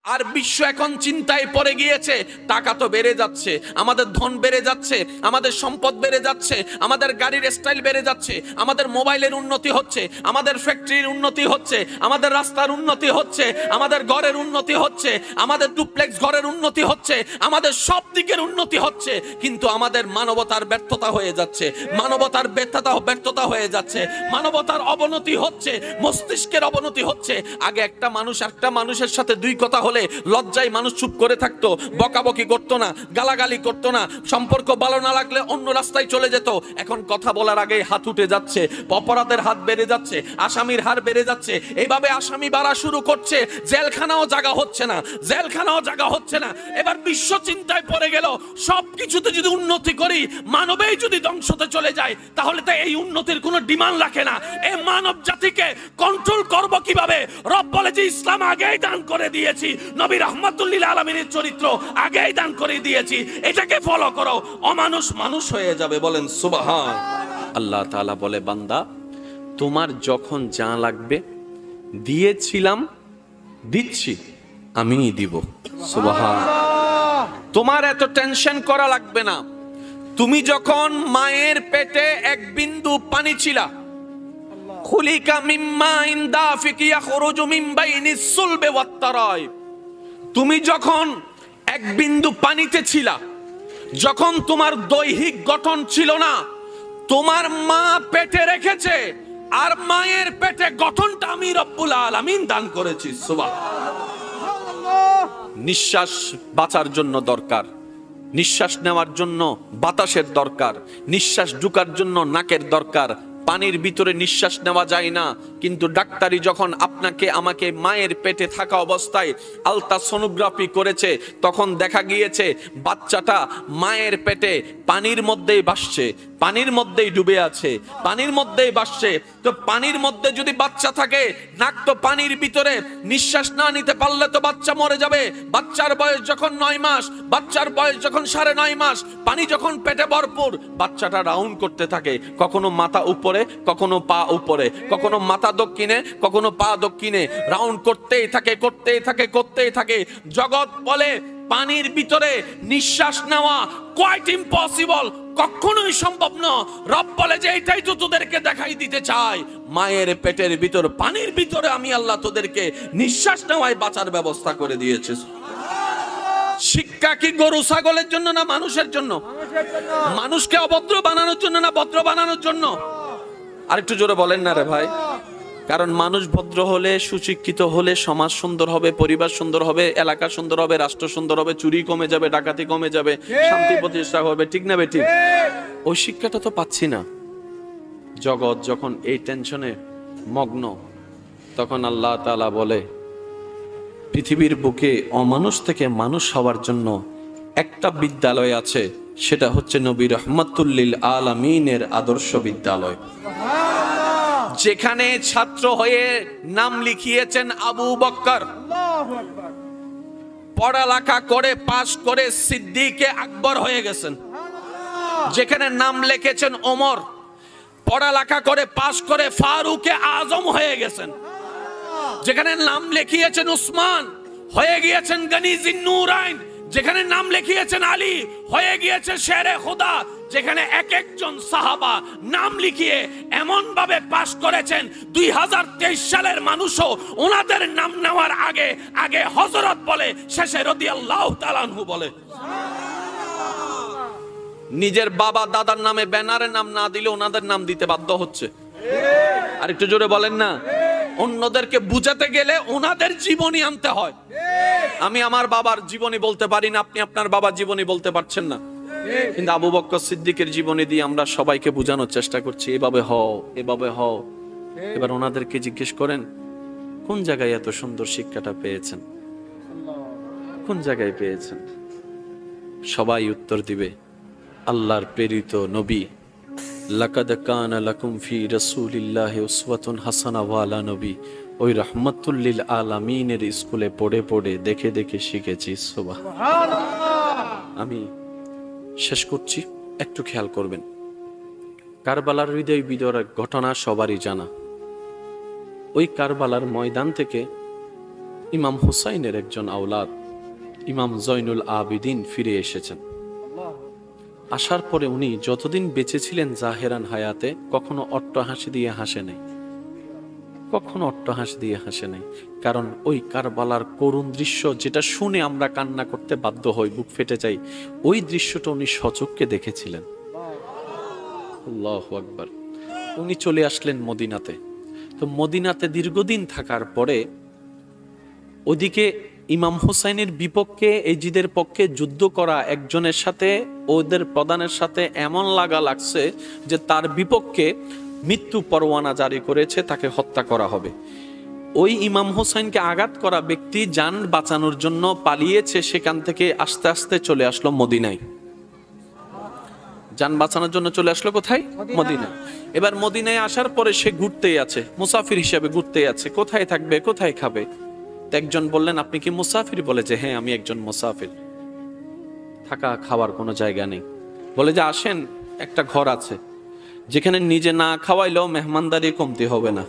আর বিশ্ব এখন চিন্তায় পড়ে গিয়েছে, টাকা তো বেড়ে যাচ্ছে, আমাদের ধন বেড়ে যাচ্ছে, আমাদের সম্পদ বেড়ে যাচ্ছে, আমাদের গাড়ির স্টাইল বেড়ে যাচ্ছে, আমাদের মোবাইলের উন্নতি হচ্ছে, আমাদের ফ্যাক্টরির উন্নতি হচ্ছে, আমাদের রাস্তার উন্নতি হচ্ছে, আমাদের ঘরের উন্নতি হচ্ছে, আমাদের ডুপ্লেক্স ঘরের উন্নতি হচ্ছে, আমাদের সব দিকের উন্নতি হচ্ছে, কিন্তু আমাদের মানবতার ব্যর্থতা হয়ে যাচ্ছে, মানবতার ব্যর্থতা হয়ে যাচ্ছে, মানবতার অবনতি হচ্ছে, মস্তিষ্কের অবনতি হচ্ছে। আগে একটা মানুষের সাথে দুই কথা হলে লজ্জায় মানুষ চুপ করে থাকতো, বকাবকি করতো না, গালাগালি করতো না, সম্পর্ক ভালো না লাগলে অন্য রাস্তায় চলে যেত। এখন কথা বলার আগে হাত উঠে যাচ্ছে, অপরাধের হাত বেড়ে যাচ্ছে, আসামির হার বেড়ে যাচ্ছে, এইভাবে আসামি বাড়া শুরু করছে, জেলখানাও জায়গা হচ্ছে না, জেলখানাও জায়গা হচ্ছে না। এবার বিশ্ব চিন্তায় পড়ে গেল, সবকিছুতে যদি উন্নতি করি, মানবেই যদি ধ্বংসতে চলে যায়, তাহলে তো এই উন্নতির কোনো ডিমান্ড রাখে না। এই মানব জাতিকে কন্ট্রোল করব কিভাবে? রব বলে যে ইসলাম আগেই দান করে দিয়েছি, নবী রাহমাতুল্লিল আলামিনের চরিত্র আগেই দান করে দিয়েছি, এটাকে ফলো করো, অমানুষ মানুষ হয়ে যাবে। বলেন সুবহান। আল্লাহ তাআলা বলে, বান্দা তোমার যখন যা লাগবে দিয়েছিলাম, দিচ্ছি, আমিই দিব। সুবহান। তোমার এত টেনশন করা লাগবে না। তুমি যখন মায়ের পেটে এক বিন্দু পানি ছিলা, খুলিকা মিম্মা ইন দাফিক ইয়াখরুজু মিন বাইনিস সুলবি ওয়াত তারাইব, তুমি যখন এক বিন্দু পানিতে ছিলা, যখন তোমার দৈহিক গঠন ছিল না, তোমার মা পেটে রেখেছে, আর মায়ের পেটে গঠনটা আমি রব্বুল আলামিন দান করেছি। সুবহানাল্লাহ। নিঃশ্বাস বাঁচার জন্য দরকার, নিঃশ্বাস নেওয়ার জন্য বাতাসের দরকার, নিঃশ্বাস ঢুকার জন্য নাকের দরকার। পানির ভিতরে নিঃশ্বাস নেওয়া যায় না, কিন্তু ডাক্তারি যখন আপনাকে আমাকে মায়ের পেটে থাকা অবস্থায় আলট্রাসোনোগ্রাফি করেছে, তখন দেখা গিয়েছে বাচ্চাটা মায়ের পেটে পানির মধ্যেই ভাসছে, পানির মধ্যেই ডুবে আছে, পানির মধ্যেই ভাসছে। তো পানির মধ্যে যদি বাচ্চা থাকে, নাক তো পানির ভিতরে, নিঃশ্বাস না নিতে পারলে তো বাচ্চা মরে যাবে। বাচ্চার বয়স যখন 9 মাস, বাচ্চার বয়স যখন 9.5 মাস, পানি যখন পেটে ভরপুর, বাচ্চাটা রাউন্ড করতে থাকে, কখনো মাথা উপরে, কখনো পা উপরে, কখনো মাথা দক্ষিণে, কখনো পা দক্ষিণে, রাউন্ড করতেই থাকে, করতেই থাকে, করতেই থাকে। জগৎ বলে পানির ভিতরে নিঃশ্বাস নেওয়া কোয়াইট ইম্পসিবল, কখনোই সম্ভব না। রব বলে যে এটাই তো তোদেরকে দেখাই দিতে চাই, মায়ের পেটের ভিতর পানির ভিতরে আমি আল্লাহ তোদেরকে নিঃশ্বাস নেওয়ায় বাঁচার ব্যবস্থা করে দিয়েছে। শিক্ষা কি গরু ছাগলের জন্য না মানুষের জন্য? মানুষকে অভদ্র বানানোর জন্য না ভদ্র বানানোর জন্য? আরেকটু জোরে বলেন না রে ভাই। কারণ মানুষ ভদ্র হলে, সুশিক্ষিত হলে সমাজ সুন্দর হবে, পরিবার সুন্দর হবে, এলাকা সুন্দর হবে, রাষ্ট্র সুন্দর হবে, চুরি কমে যাবে, ডাকাতি কমে যাবে, শান্তি প্রতিষ্ঠা হবে। ঠিক না বেঠিক? ওই শিক্ষাটা তো পাচ্ছি না। জগৎ যখন এই টেনশনে মগ্ন, তখন আল্লাহ তাআলা বলে পৃথিবীর বুকে অমানুষ থেকে মানুষ হওয়ার জন্য একটা বিদ্যালয় আছে, সেটা হচ্ছে নবী রাহমাতুল্লিল আলামিনের আদর্শ বিদ্যালয়, যেখানে ছাত্র হয়ে নাম লিখিয়েছেন আবু বকর, পড়ালেখা করে পাশ করে সিদ্দিকে আকবর হয়ে গেছেন। যেখানে নাম লিখেছেন ওমর, পড়ালেখা করে পাশ করে ফারুকে আজম হয়ে গেছেন। যেখানে নাম লিখিয়েছেন উসমান, হয়ে গিয়েছেন গনি জিন্নুরাইন। যেখানে নাম লিখিয়েছেন আলী, হয়ে গিয়েছে শেরে খোদা। যেখানে এক একজন সাহাবা নাম লিখিয়ে এমন ভাবে পাশ করেছেন, 2023 সালের মানুষও ওনাদের নাম নেওয়ার আগে আগে হযরত বলে, শেষে রাদিয়াল্লাহু তাআলা আনহু বলে। নিজের বাবা দাদার নামে ব্যানারে নাম না দিলে ওনাদের নাম দিতে বাধ্য হচ্ছে। আর একটু জোরে বলেন না। অন্যদেরকে বুঝাতে গেলে ওনাদের জীবনী আনতে হয়। আমি আমার বাবার জীবনী বলতে পারি না, আপনি আপনার বাবার জীবনী বলতে পারছেন না, কিন্তু আবু বকর সিদ্দিকের জীবনী দিয়ে আমরা সবাইকে বোঝানোর চেষ্টা করছি, এভাবে হও, এভাবে হও। এবার ওনাদেরকে জিজ্ঞেস করেন, কোন জায়গায় এত সুন্দর শিক্ষাটা পেয়েছেন? কোন জায়গায় পেয়েছেন? সবাই উত্তর দিবে, আল্লাহর প্রেরিত নবী, লাকাদ কানা লাকুম ফি রাসূলিল্লাহি উসওয়াতুন হাসানা ওয়ালা নবী, ওই রাহমাতুল্লিল আলামিনের স্কুলে পড়ে পড়ে দেখে দেখে শিখেছি। সুবহানাল্লাহ। আমি শেষ করছি, একটু খেয়াল করবেন। কারবালার হৃদয় বিদারক ঘটনা সবারই জানা। ওই কারবালার ময়দান থেকে ইমাম হুসাইনের একজন আওলাদ ইমাম জয়নুল আবিদিন ফিরে এসেছেন। আসার পরে উনি যতদিন বেঁচে ছিলেন জাহেরান হায়াতে কখনো অট্টহাসি দিয়ে হাসে নাই, কখনো অট্টহাসি দিয়ে হাসে নাই। কারণ ওই কারবালার করুণ দৃশ্য যেটা শুনে আমরা কান্না করতে বাধ্য হই, বুক ফেটে যাই, ওই দৃশ্যটা উনি সচক্ষে দেখেছিলেন। আল্লাহু আকবার। উনি চলে আসলেন মদিনাতে। তো মদিনাতে দীর্ঘদিন থাকার পরে ওদিকে ইমাম হুসাইনের বিপক্ষে এজিদের পক্ষে যুদ্ধ করা একজনের সাথে ওদের প্রধানের সাথে এমন লাগা লাগছে যে তার বিপক্ষে মৃত্যু পরোয়ানা জারি করেছে, তাকে হত্যা করা হবে। ওই ইমাম হুসাইনকে আঘাত করা ব্যক্তি জান বাঁচানোর জন্য পালিয়েছে, সেখান থেকে আস্তে আস্তে চলে আসলো মদিনায়। জান বাঁচানোর জন্য চলে আসলো কোথায়? মদিনায়। এবার মদিনায় আসার পরে সে ঘুরতেই আছে, মুসাফির হিসেবে ঘুরতেই আছে, কোথায় থাকবে কোথায় খাবে। একজন বললেন, আপনি কি মুসাফির? বলে যে হ্যাঁ, আমি একজন মুসাফির, থাকা খাওয়ার কোনো জায়গা নেই। বলে যে আসেন, একটা ঘর আছে যেখানে নিজে না খাওয়াইলেও মেহমানদারির কমতি হবে না।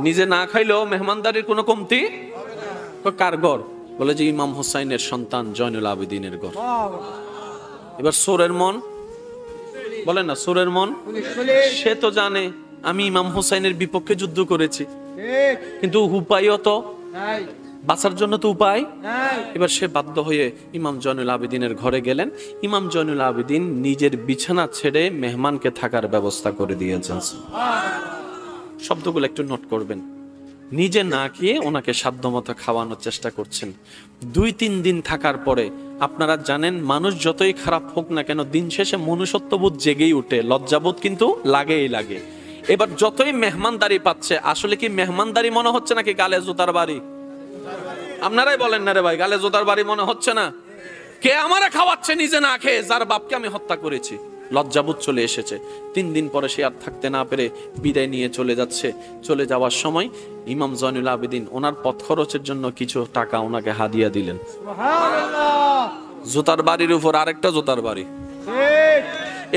নিজে না খাইলেও মেহমানদারির কোনো কমতি। কার ঘর? বলে যে ইমাম হুসাইনের সন্তান জয়নুল আবেদিনের ঘর। এবার সোরের মন, বলেন না সোরের মন, সে তো জানে আমি ইমাম হুসাইনের বিপক্ষে যুদ্ধ করেছি, কিন্তু উপায়ও তো বাঁচার জন্য তো উপায়। এবার সে বাধ্য হয়ে ইমাম জয়নুল আবেদিনের ঘরে গেলেন। ইমাম জয়নুল আবেদিন নিজের বিছানা ছেড়ে মেহমানকে থাকার ব্যবস্থা করে দিয়েছেন। শব্দগুলো একটু নোট করবেন। নিজে না খেয়ে ওনাকে সাধ্যমতো খাওয়ানোর চেষ্টা করছেন। 2-3 দিন থাকার পরে আপনারা জানেন, মানুষ যতই খারাপ হোক না কেন দিন শেষে মনুষ্যত্ববোধ জেগেই উঠে, লজ্জাবোধ কিন্তু লাগেই লাগে। এবার যতই মেহমানদারি পাচ্ছে, আসলে কি মেহমানদারি মনে হচ্ছে নাকি গালে জুতার বাড়ি? আপনারাই বলেন না রে ভাই, গালে জুতার বাড়ি মনে হচ্ছে না? কে আমারে খাওয়াচ্ছে নিজে না খেয়ে, যার বাপকে আমি হত্যা করেছি? লজ্জাবোধ চলে এসেছে। 3 দিন পরে সে আর থাকতে না পেরে বিদায় নিয়ে চলে যাচ্ছে। চলে যাওয়ার সময় ইমাম জয়নুল আবেদিন ওনার পথ খরচের জন্য কিছু টাকা ওনাকে হাদিয়া দিলেন। জুতার বাড়ির উপর আরেকটা জুতার বাড়ি।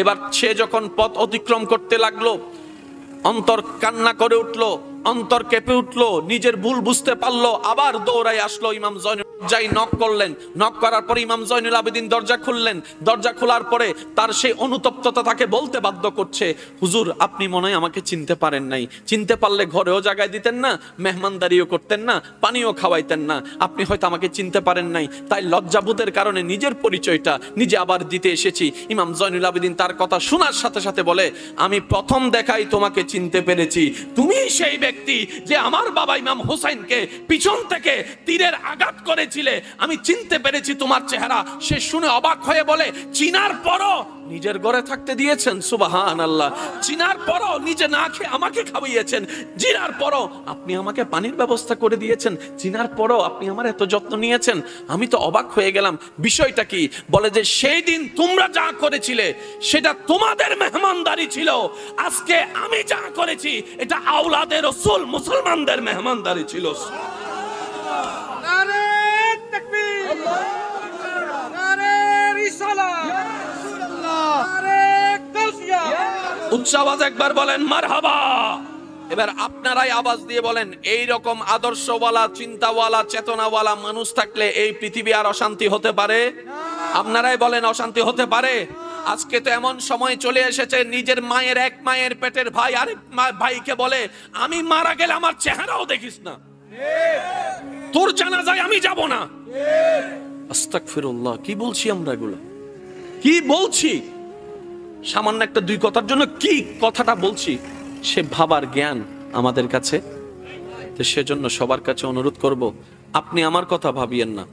এবার সে যখন পথ অতিক্রম করতে লাগলো, অন্তর কান্না করে উঠলো, অন্তর কেঁপে উঠলো, নিজের ভুল বুঝতে পারলো, আবার দৌড়াই আসলো ইমাম জয়নুল, যাই নক করলেন। নক করার পরে ইমাম জয়নুল আবেদিন দরজা খুললেন। দরজা খোলার পরে তার সেই অনুতপ্ততা তাকে বলতে বাধ্য করছে, হুজুর আপনি মনে হয় আমাকে চিনতে পারেন নাই, চিনতে পারলে ঘরেও জায়গায় দিতেন না, মেহমানদারিও করতেন না, পানিও খাওয়াইতেন না, আপনি হয়তো আমাকে চিনতে পারেন নাই, তাই লজ্জাবোধের কারণে নিজের পরিচয়টা নিজে আবার দিতে এসেছি। ইমাম জয়নুল আবেদিন তার কথা শোনার সাথে সাথে বলে, আমি প্রথম দেখাই তোমাকে চিনতে পেরেছি, তুমি সেই ব্যক্তি যে আমার বাবা ইমাম হুসাইনকে পিছন থেকে তীরের আঘাত করেছিলে, আমি চিনতে পেরেছি তোমার চেহারা। সে শুনে অবাক হয়ে বলে, চিনার পরও নিজের ঘরে থাকতে দিয়েছেন? সুবহানাল্লাহ। চিনার পরও নিজে না খেয়ে আমাকে খাওয়িয়েছেন, চিনার পরও আপনি আমাকে পানির ব্যবস্থা করে দিয়েছেন, চিনার পরও আপনি আমার এত যত্ন নিয়েছেন। আমি তো অবাক হয়ে গেলাম, বিষয়টা কি? বলে যে সেই দিন তোমরা যা করেছিলে সেটা তোমাদের মেহমানদারি ছিল, আজকে আমি যা করেছি এটা আওলাদে রাসূল মুসলমানদের মেহমানদারি ছিল। নারে তাকবীর, নারে রিসালাত, নারে গাউসিয়া। উচ্চ আওয়াজে একবার বলেন মারহাবা। এবার আপনারাই আওয়াজ দিয়ে বলেন, এই রকম আদর্শওয়ালা, চিন্তাওয়ালা, চেতনাওয়ালা মানুষ থাকলে এই পৃথিবী আর অশান্তি হতে পারে? আপনারাই বলেন, অশান্তি হতে পারে? আজকে তো এমন সময় চলে এসেছে, নিজের মায়ের, এক মায়ের পেটের ভাই আরেক ভাইকে বলে, আমি মারা গেলে আমার চেহারাও দেখিস না, তোর জানাজায় আমি যাব না। আস্তাগফিরুল্লাহ। কি বলছি আমরা এগুলো? কি বলছি? সামান্য একটা 2 কথার জন্য কি কথাটা বলছি সে ভাবার জ্ঞান আমাদের কাছে। তো সেজন্য সবার কাছে অনুরোধ করব, আপনি আমার কথা ভাবিয়েন না,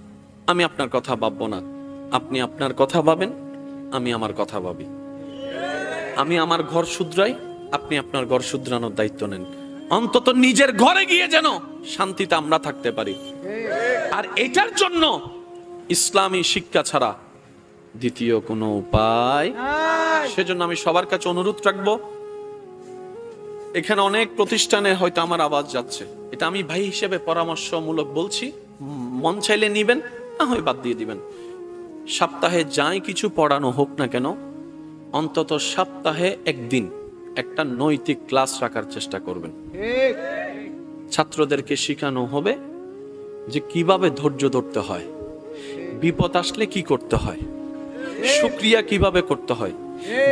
আমি আপনার কথা ভাববো না। আপনি আপনার কথা ভাবেন, আমি আমার কথা ভাবি। আমি আমার ঘর শুধরাই, আপনি আপনার ঘর শুধরানোর দায়িত্ব নেন। অন্তত নিজের ঘরে গিয়ে যেন শান্তিতে আমরা থাকতে পারি। আর এটার জন্য ইসলামী শিক্ষা ছাড়া দ্বিতীয় কোনো উপায়। সেজন্য আমি সবার কাছে অনুরোধ রাখবো, এখানে অনেক প্রতিষ্ঠানে হয়তো আমার আওয়াজ যাচ্ছে, এটা আমি ভাই হিসেবে পরামর্শমূলক বলছি, মন চাইলে নিবেন, না হয় বাদ দিয়ে দিবেন। সপ্তাহে যাই কিছু পড়ানো হোক না কেন, অন্তত সপ্তাহে একদিন একটা নৈতিক ক্লাস রাখার চেষ্টা করবেন। ছাত্রদেরকে শেখানো হবে যে কিভাবে ধৈর্য ধরতে হয়, বিপদ আসলে কি করতে হয়, শুকরিয়া কিভাবে করতে হয়।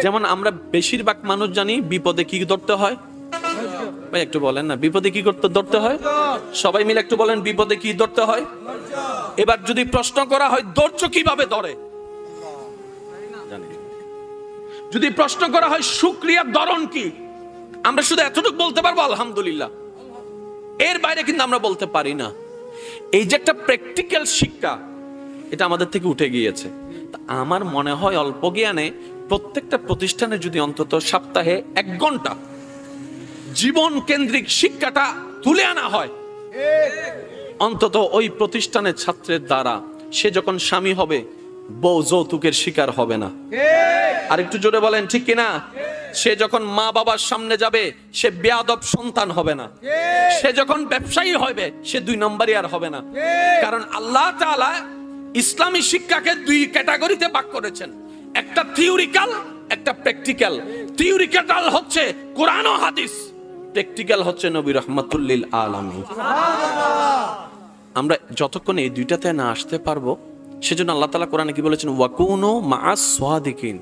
যেমন আমরা বেশিরভাগ মানুষ জানি বিপদে কি ধরতে হয়। ভাই একটু বলেন না, বিপদে কি করতে ধরতে হয়? সবাই মিলে একটু বলেন, বিপদে কি ধরতে হয়? এবার যদি প্রশ্ন করা হয় ধৈর্য কিভাবে ধরে, জানি। যদি প্রশ্ন করা হয় শুকরিয়ার ধরন কি, আমরা শুধু এতটুকু বলতে পারবো আলহামদুলিল্লাহ, এর বাইরে কিন্তু আমরা বলতে পারি না। এই যে একটা প্র্যাকটিক্যাল শিক্ষা, এটা আমাদের থেকে উঠে গিয়েছে। আমার মনে হয় অল্প জ্ঞানে প্রত্যেকটা প্রতিষ্ঠানে যদি অন্তত সপ্তাহে 1 ঘন্টা জীবন কেন্দ্রিক শিক্ষাটা তুলে আনা হয়, অন্তত ওই প্রতিষ্ঠানের ছাত্রের দ্বারা সে যখন স্বামী হবে বউ যৌতুকের শিকার হবে না। আর একটু জোরে বলেন ঠিক কিনা? সে যখন মা বাবার সামনে যাবে সে বেয়াদব সন্তান হবে না। সে যখন ব্যবসায়ী হবে সে 2 নম্বরই আর হবে না। কারণ আল্লাহ তাআলা ইসলামী শিক্ষাকে 2 ক্যাটাগরিতে ভাগ করেছেন, একটা থিওরিক্যাল, একটা প্র্যাকটিক্যাল। থিওরিক্যাল হচ্ছে কোরআন ও হাদিস, প্র্যাকটিক্যাল হচ্ছে নবী রাহমাতুল লিল আলামিন। আমরা যতক্ষণ এই দুইটাতে না আসতে পারবো, সেজন্য আল্লাহ তাআলা কোরআনে কি বলেছেন, ওয়াকুনু মাআস সাদিকিন।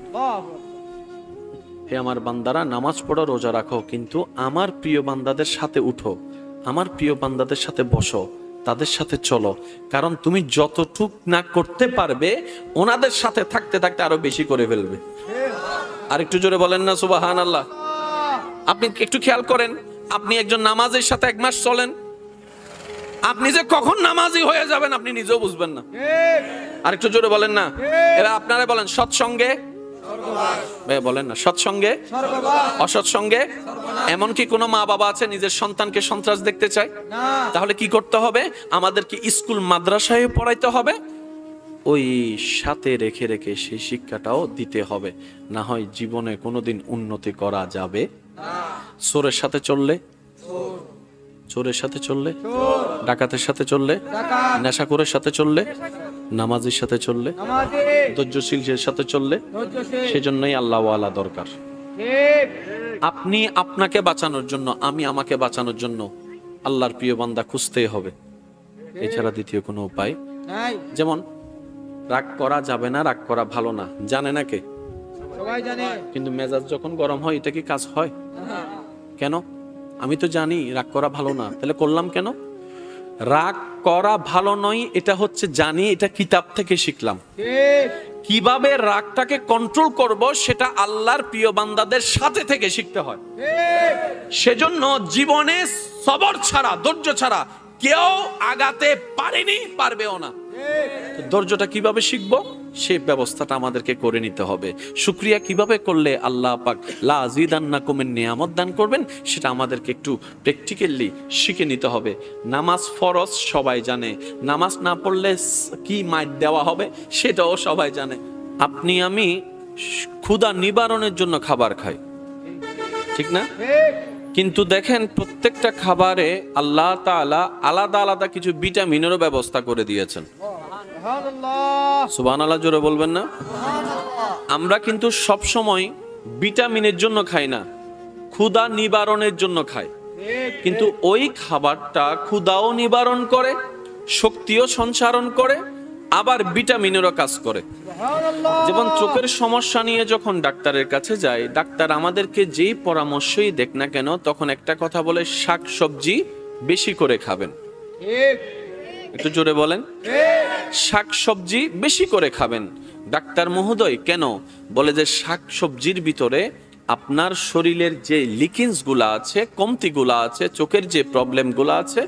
হে আমার বান্দারা, নামাজ পড়ো, রোজা রাখো, কিন্তু আমার প্রিয় বান্দাদের সাথে উঠো, আমার প্রিয় বান্দাদের সাথে বসো, তাদের সাথে চলো। কারণ তুমি যতটুক না করতে পারবে ওনাদের সাথে থাকতে থাকতে আরো বেশি করে ফেলবে। আর একটু জোরে বলেন না সুবহানাল্লাহ। আপনি একটু খেয়াল করেন, আপনি একজন নামাজের সাথে 1 মাস চলেন, আপনি যে কখন নামাজি হয়ে যাবেন আপনি নিজেও বুঝবেন না। আর একটু জোরে বলেন না। এবার আপনারা বলেন, সৎসঙ্গে বলেন না, সৎসঙ্গে, অসৎসঙ্গে। এমনকি কোনো মা বাবা আছে নিজের সন্তানকে সন্ত্রাস দেখতে চায়? তাহলে কি করতে হবে? আমাদেরকে স্কুল মাদ্রাসায় পড়াইতে হবে, ওই সাথে রেখে রেখে সেই শিক্ষাটাও দিতে হবে, না হয় জীবনে কোনোদিন উন্নতি করা যাবে। চোরের সাথে চললে, চোরের সাথে চললে, ডাকাতের সাথে চললে, নেশাখোরের সাথে চললে, নামাজের সাথে চললে, ধৈর্যশীলের সাথে চললে, সেজন্যই আল্লাহওয়ালা দরকার। আপনি আপনাকে বাঁচানোর জন্য, আমি আমাকে বাঁচানোর জন্য আল্লাহর প্রিয় বান্দা খুঁজতেই হবে, এছাড়া দ্বিতীয় কোনো উপায় নাই। যেমন রাগ করা যাবে না, রাগ করা ভালো না, জানে না কে? সবাই জানে। কিন্তু মেজাজ যখন গরম হয় এটা কি কাজ হয়? কেন? আমি তো জানি রাগ করা ভালো না, তাহলে করলাম কেন? রাগ করা ভালো নয়, এটা হচ্ছে জানি, এটা কিতাব থেকে শিখলাম। কিভাবে রাগটাকে কন্ট্রোল করব সেটা আল্লাহর প্রিয় বান্দাদের সাথে থেকে শিখতে হয়। সেজন্য জীবনে সবর ছাড়া, ধৈর্য ছাড়া কেউ আগাতে পারেনি, পারবেও না। ধৈর্যটা কিভাবে শিখবো সেই ব্যবস্থাটা আমাদেরকে করে নিতে হবে। শুকরিয়া কিভাবে করলে আল্লাহ পাক লা আযীদান্নাকুম নিয়ামত দান করবেন সেটা আমাদেরকে একটু প্র্যাকটিক্যালি শিখে নিতে হবে। নামাজ ফরজ সবাই জানে, নামাজ না পড়লে কি মাইর দেওয়া হবে সেটাও সবাই জানে। আপনি আমি ক্ষুধা নিবারণের জন্য খাবার খাই, ঠিক না? কিন্তু দেখেন প্রত্যেকটা খাবারে আল্লাহ তাআলা আলাদা আলাদা কিছু ভিটামিনেরও ব্যবস্থা করে দিয়েছেন। সুবহানাল্লাহ জোরে বলবেন না? আমরা কিন্তু সব সময় ভিটামিনের জন্য খাই না, ক্ষুধা নিবারণের জন্য খাই। কিন্তু ওই খাবারটা ক্ষুধাও নিবারণ করে, শক্তিও সঞ্চারণ করে, আবার ভিটামিনেরও কাজ করে। যেমন চোখের সমস্যা নিয়ে যখন ডাক্তারের কাছে যাই, ডাক্তার আমাদেরকে যেই পরামর্শই দেখ না কেন তখন একটা কথা বলে, শাকসবজি বেশি করে খাবেন। একটু জোরে বলেন, শাকসবজি বেশি করে খাবেন। ডাক্তার মহোদয় কেন? বলে যে শাকসবজির ভিতরে আপনার শরীরের যে লিকেন্স গুলা আছে, কমতি গুলা আছে, চোখের যে প্রবলেম গুলা আছে,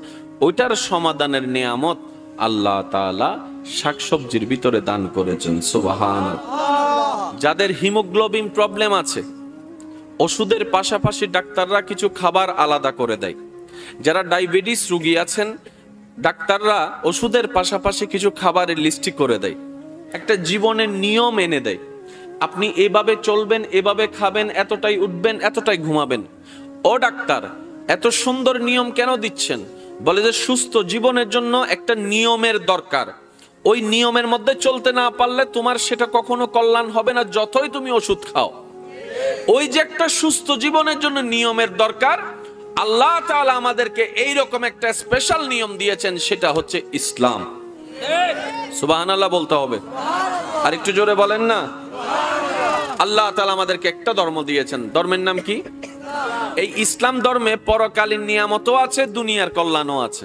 ওইটার সমাধানের নিয়ামত আল্লাহ তাআলা শাকসবজির ভিতরে দান করেছেন। সুবহানাল্লাহ। যাদের হিমোগ্লোবিন প্রবলেম আছে, ওষুধের পাশাপাশি ডাক্তাররা কিছু খাবার আলাদা করে দেয়। যারা ডায়াবেটিস রোগী আছেন, ডাক্তাররা ওষুধের পাশাপাশি কিছু খাবারের লিস্টি করে দেয়, একটা জীবনের নিয়ম এনে দেয়। আপনি এভাবে চলবেন, এভাবে খাবেন, এতটাই উঠবেন, এতটাই ঘুমাবেন। ও ডাক্তার, এত সুন্দর নিয়ম কেন দিচ্ছেন? বলে যে সুস্থ জীবনের জন্য একটা নিয়মের দরকার। ওই নিয়মের মধ্যে চলতে না পারলে তোমার সেটা কখনো কল্যাণ হবে না, যতই তুমি ওষুধ খাও। ওই যে একটা সুস্থ জীবনের জন্য নিয়মের দরকার, আল্লাহ তাআলা আমাদেরকে এইরকম একটা স্পেশাল নিয়ম দিয়েছেন, সেটা হচ্ছে ইসলাম। সুবহানাল্লাহ বলতে হবে, আর একটু জোরে বলেন না। আল্লাহ তাআলা আমাদেরকে একটা ধর্ম দিয়েছেন, ধর্মের নাম কি? এই ইসলাম ধর্মে পরকালীন নিয়ামতও আছে, দুনিয়ার কল্যাণও আছে।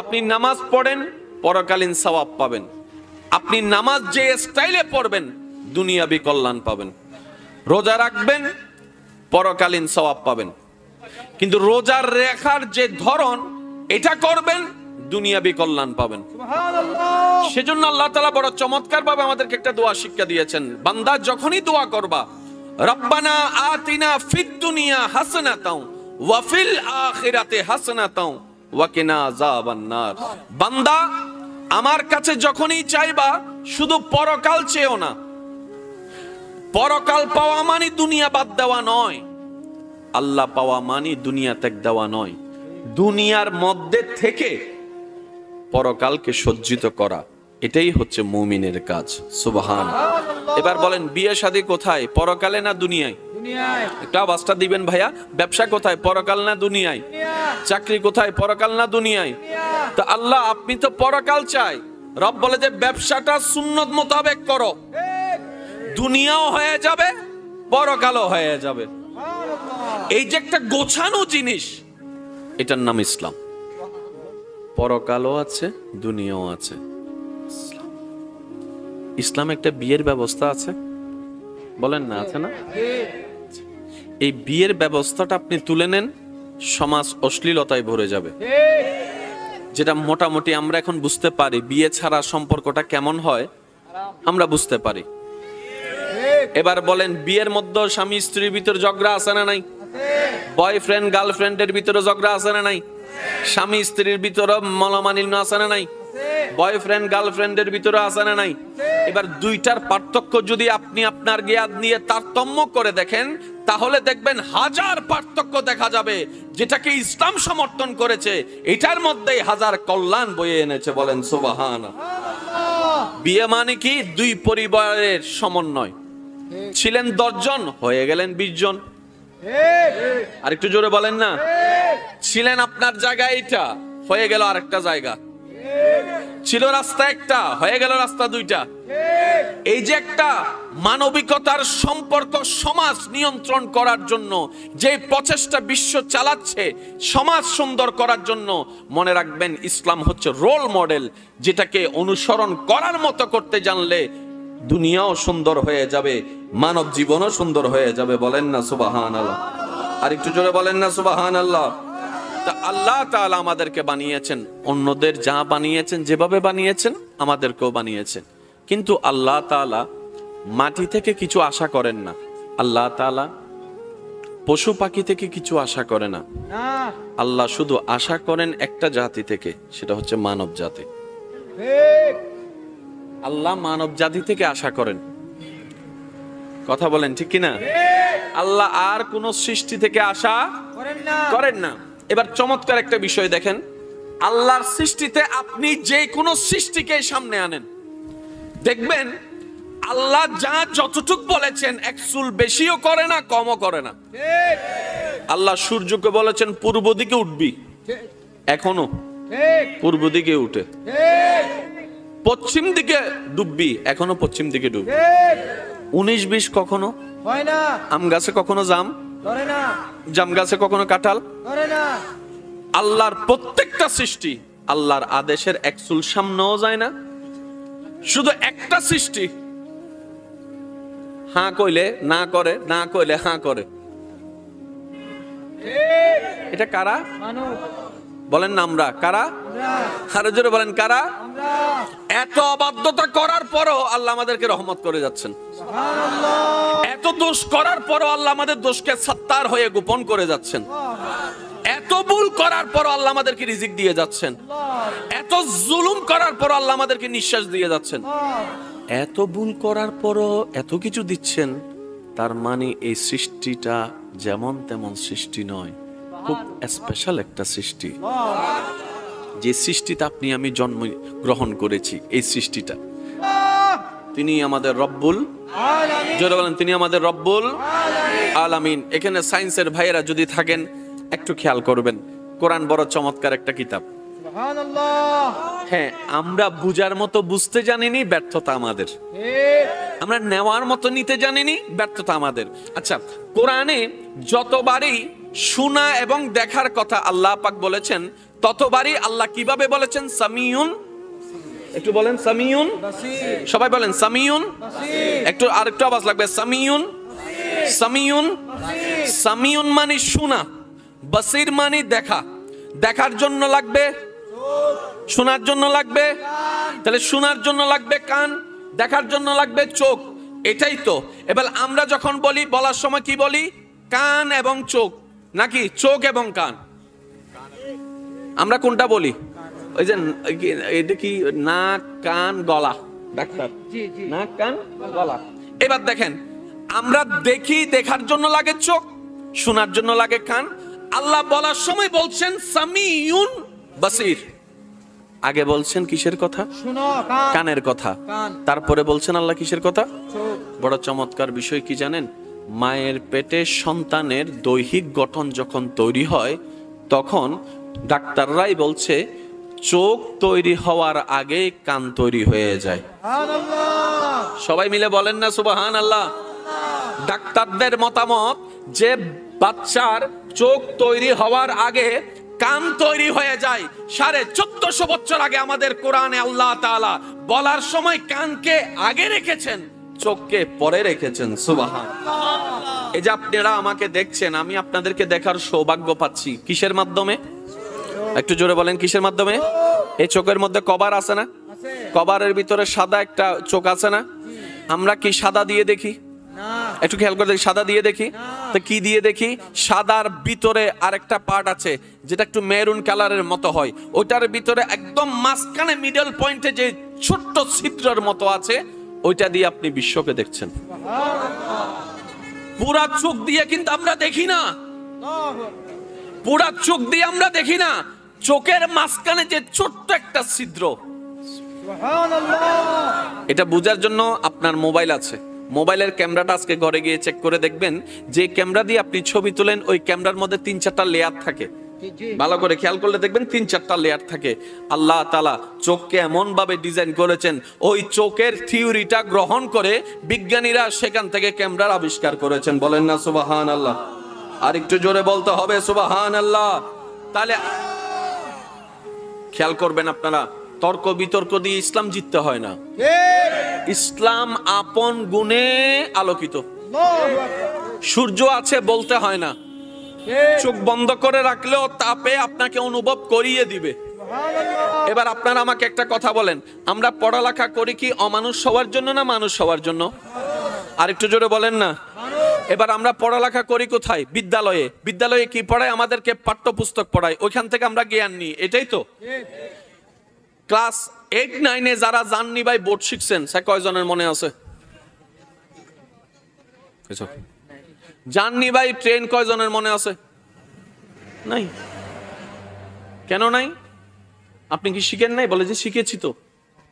আপনি নামাজ পড়েন, পরকালীন সওয়াব পাবেন। আপনি নামাজ যে স্টাইলে পড়বেন, দুনিয়াবি কল্যাণ পাবেন। রোজা রাখবেন, পরকালীন সওয়াব পাবেন। কিন্তু রোজার রেখার যে ধরন, এটা করবেন, দুনিয়াবি কল্যাণ পাবেন। সেজন্য আল্লাহ তাআলা বড় চমৎকার ভাবে আমাদেরকে একটা দোয়া শিক্ষা দিয়েছেন। বান্দা যখনই দোয়া করবা, রব্বানা আতিনা ফিদ দুনিয়া হাসানাতাও ওয়া ফিল আখিরাতি হাসানাতাও ওয়া কিনা আযাবান নার। বান্দা আমার কাছে যখনই চাইবা, শুধু পরকাল চেও না। পরকাল পাওয়া মানে দুনিয়া বাদ দেওয়া নয়, আল্লাহ পাওয়া মানে দুনিয়া ত্যাগ দেওয়া নয়। দুনিয়ার মধ্যে থেকে পরকালকে সজ্জিত করা, এটাই হচ্ছে মুমিনের কাজ। সুবহান। এবার বলেন, বিয়ে শাদী কোথায়, পরকালে না দুনিয়ায়? একটা আওয়াজটা দিবেন ভাইয়া। ব্যবসা কোথায়, পরকাল না দুনিয়ায়? চাকরি কোথায়, পরকাল না দুনিয়ায়? তো আল্লাহ, আপনি তো পরকাল চাই। রব বলে যে ব্যবসাটা সুন্নত মোতাবেক করো, দুনিয়াও হয়ে যাবে, পরকালও হয়ে যাবে। এই যে একটা গোছানো জিনিস, এটার নাম ইসলাম। পরকালও আছে, দুনিয়াও আছে। ইসলাম একটা বিয়ের ব্যবস্থা আছে, বলেন না, আছে না? এই বিয়ের ব্যবস্থাটা আপনি তুলে নেন, সমাজ অশ্লীলতায় ভরে যাবে। যেটা মোটামুটি আমরা এখন বুঝতে পারি, বিয়ে ছাড়া সম্পর্কটা কেমন হয় আমরা বুঝতে পারি। এবার বলেন, বিয়ের মধ্যে স্বামী স্ত্রীর ভিতরে ঝগড়া আছে না নাই? বয়ফ্রেন্ড গার্লফ্রেন্ডের ভিতরে ঝগড়া আছে না নাই? স্বামী স্ত্রীর ভিতরে মনোমালিন্য আছে না নাই? বয়ফ্রেন্ড গার্লফ্রেন্ডের ভিতরে আছে না নাই? এবার দুইটার পার্থক্য যদি আপনি আপনার জ্ঞান নিয়ে তারতম্য করে দেখেন, তাহলে দেখবেন হাজার পার্থক্য দেখা যাবে। যেটাকে ইসলাম সমর্থন করেছে, এটার মধ্যেই হাজার কল্যাণ বয়ে এনেছে। বলেন সুবহানাল্লাহ। বিয়ে মানে কি? দুই পরিবারের সমন্বয়। ছিলেন 10 জন, হয়ে গেলেন 20 জন। আর একটু জোরে বলেন না। ছিলেন আপনার জায়গা এটা, হয়ে গেল আরেকটা জায়গা। ছিল রাস্তা একটা, হয়ে গেল রাস্তা দুইটা। এই যে একটা মানবিকতার সম্পর্ক সমাজ নিয়ন্ত্রণ করার জন্য যে প্রচেষ্টা বিশ্ব চালাচ্ছে সমাজ সুন্দর করার জন্য, মনে রাখবেন ইসলাম হচ্ছে রোল মডেল, যেটাকে অনুসরণ করার মতো করতে জানলে দুনিয়াও সুন্দর হয়ে যাবে, মানব জীবনও সুন্দর হয়ে যাবে। বলেন না সুবহানাল্লাহ। আর একটু জোরে বলেন না সুবহানাল্লাহ। তা আল্লাহ তাআলা আমাদেরকে বানিয়েছেন, অন্যদের যা বানিয়েছেন, যেভাবে বানিয়েছেন আমাদেরকেও বানিয়েছেন। কিন্তু আল্লাহ তাআলা মাটি থেকে কিছু আশা করেন না। আল্লাহ তাআলা পশু পাখি থেকে কিছু আশা করে না। আল্লাহ শুধু আশা করেন একটা জাতি থেকে, সেটা হচ্ছে মানব জাতি। আল্লাহ মানব জাতি থেকে আশা করেন। কথা বলেন ঠিক কিনা? আল্লাহ আর কোন সৃষ্টি থেকে আশা করেন না। এবার চমৎকার একটা বিষয় দেখেন, আল্লাহর সৃষ্টিতে আপনি যে কোনো সৃষ্টিকে সামনে আনেন, দেখবেন আল্লাহ যা যতটুক বলেছেন এক চুল বেশিও করে না, কমও করে না। আল্লাহ সূর্যকে বলেছেন পূর্ব দিকে উঠবি, এখনো পূর্ব দিকে উঠে। পশ্চিম দিকে ডুববি, এখনো পশ্চিম দিকে ডুববি। 19-20 কখনো হয় না। আম গাছে কখনো জাম ধরে না, জাম গাছে কখনো কাঁঠাল ধরে না। আল্লাহর প্রত্যেকটা সৃষ্টি আল্লাহর আদেশের এক চুল সামনেও যায় না। শুধু একটা সৃষ্টি হাঁ কইলে না করে, না কইলে হাঁ করে। এটা কারা? বলেন না আমরা। কারা? আরো জোরে বলেন কারা? এত অবাধ্যতা করার পরও আল্লাহ আমাদেরকে রহমত করে যাচ্ছেন। এত দোষ করার পরও আল্লাহ আমাদের দোষকে সাত্তার হয়ে গোপন করে যাচ্ছেন। এত ভুল করার পরও আল্লাহ আমাদেরকে রিজিক দিয়ে যাচ্ছেন। এত জুলুম করার পরও আল্লাহ আমাদেরকে নিঃশ্বাস দিয়ে যাচ্ছেন। এত ভুল করার পরও এত কিছু দিচ্ছেন, তার মানে এই সৃষ্টিটা যেমন তেমন সৃষ্টি নয়, খুব স্পেশাল একটা সৃষ্টি। যে সৃষ্টিতে আপনি আমি জন্ম গ্রহণ করেছি, এই সৃষ্টিটা তিনি আমাদের রব্বুল আলামিন। জোরে বলেন তিনি আমাদের রব্বুল আলামিন। এখানে সায়েন্সের ভাইয়েরা যদি থাকেন, একটু খেয়াল করবেন, কোরআন বড় চমৎকার একটা কিতাব। সুবহানাল্লাহ। হ্যাঁ, আমরা বুঝার মতো বুঝতে জানিনি, ব্যর্থতা আমাদের। আমরা নেওয়ার মতো নিতে জানিনি, ব্যর্থতা আমাদের। আচ্ছা, কোরআনে যতবারই শোনা এবং দেখার কথা আল্লাহ পাক বলেছেন, ততবারই আল্লাহ কিভাবে বলেছেন? সামিউন। একটু বলেন সামিউন, সবাই বলেন সামিউন। একটু আরেকটু আওয়াজ লাগবে, সামিউন। সামিউন, সামিউন মানে শোনা, বাসির মানে দেখা। দেখার জন্য লাগবে, শোনার জন্য লাগবে, তাহলে শোনার জন্য লাগবে কান, দেখার জন্য লাগবে চোখ। এটাই তো। এবার আমরা যখন বলি, বলার সময় কি বলি? কান এবং চোখ, নাকি চোখ এবং কান? আমরা কোনটা বলি? ওই যে এটা কি নাক, কান, গলা, ডাক্তার, নাক, কান, গলা। এবার দেখেন, আমরা দেখি, দেখার জন্য লাগে চোখ, শোনার জন্য লাগে কান। আল্লাহ বলার সময় বলছেন সামিউন বাসির। আগে বলছেন কিসের কথা? কানের কথা। তারপরে বলছেন আল্লাহ কিসের কথা? বড় চমৎকার বিষয় কি জানেন? মায়ের পেটে সন্তানের দৈহিক গঠন যখন তৈরি হয়, তখন ডাক্তাররাই বলছে চোখ তৈরি হওয়ার আগে কান তৈরি হয়ে যায়। সবাই মিলে বলেন না সুবহানাল্লাহ। ডাক্তারদের মতামত যে বাচ্চার চোখ তৈরি হওয়ার আগে কান তৈরি হয়ে যায়। 1450 বছর আগে আমাদের কোরআনে আল্লাহ তাআলা বলার সময় কানকে আগে রেখেছেন, চোখকে পরে রেখেছেন। সুবহানাল্লাহ। এই যে আপনারা আমাকে দেখছেন, আমি আপনাদেরকে দেখার সৌভাগ্য পাচ্ছি কিসের মাধ্যমে? একটু জোরে বলেন, কিসের মাধ্যমে? এই চোখের মধ্যে কভার আছে না? কভারের ভিতরে সাদা একটা চোখ আছে না? আমরা কি সাদা দিয়ে দেখি? একটু খেয়াল করে দেখি, সাদা দিয়ে দেখি। তো কি দিয়ে দেখি? সাদার ভিতরে আরেকটা পার্ট আছে যেটা একটু মেরুন কালারের মতো হয়, ওইটার ভিতরে একদম মাঝখানে মিডল পয়েন্টে যে ছোট্ট ছিদ্রের মতো আছে, ওইটা দিয়ে আপনি বিশ্বকে দেখছেন। পুরা চোখ দিয়ে কিন্তু আমরা দেখি না, পুরা চোখ দিয়ে আমরা দেখি না। চোখের মাঝখানে যে ছোট্ট একটা ছিদ্র, এটা বোঝার জন্য আপনার মোবাইল আছে। মোবাইলের ক্যামেরাটা আজকে ঘরে গিয়ে চেক করে দেখবেন, যে ক্যামেরা দিয়ে আপনি ছবি তোলেন, ওই ক্যামেরার মধ্যে 3-4টা লেয়ার থাকে। ভালো করে খেয়াল করলে দেখবেন 3-4টা লেয়ার থাকে। আল্লাহ তাআলা চোখকে এমন ভাবে ডিজাইন করেছেন, ওই চোখের থিওরিটা গ্রহণ করে বিজ্ঞানীরা সেখান থেকে ক্যামেরার আবিষ্কার করেছেন। বলেন না সুবহানাল্লাহ। আর একটু জোরে বলতে হবে সুবহানাল্লাহ। তাহলে খেয়াল করবেন আপনারা, তর্ক বিতর্ক দিয়ে ইসলাম জিততে হয় না। ইসলাম আপন গুণে আলোকিত। সূর্য আছে বলতে হয় না, চোখ বন্ধ করে রাখলেও তাপে আপনাকে অনুভব করিয়ে দিবে। এবার আপনারা আমাকে একটা কথা বলেন, আমরা পড়ালেখা করি কি অমানুষ হওয়ার জন্য না মানুষ হওয়ার জন্য? আর একটু জোরে বলেন না। এবার আমরা পড়ালেখা করি কোথায়? বিদ্যালয়ে। বিদ্যালয়ে কি পড়ায়? আমাদেরকে পাঠ্যপুস্তক পড়ায়, ওইখান থেকে আমরা জ্ঞান নিই, এটাই তো। ক্লাস 8-9-এ যারা জাননি ভাই বোর্ড শিখছেন, সে কয়জনের মনে আছে? জাননি ভাই ট্রেন কয়জনের মনে আছে? নাই। কেন নাই? আপনি কি শিখেন নাই? বলে যে শিখেছি তো।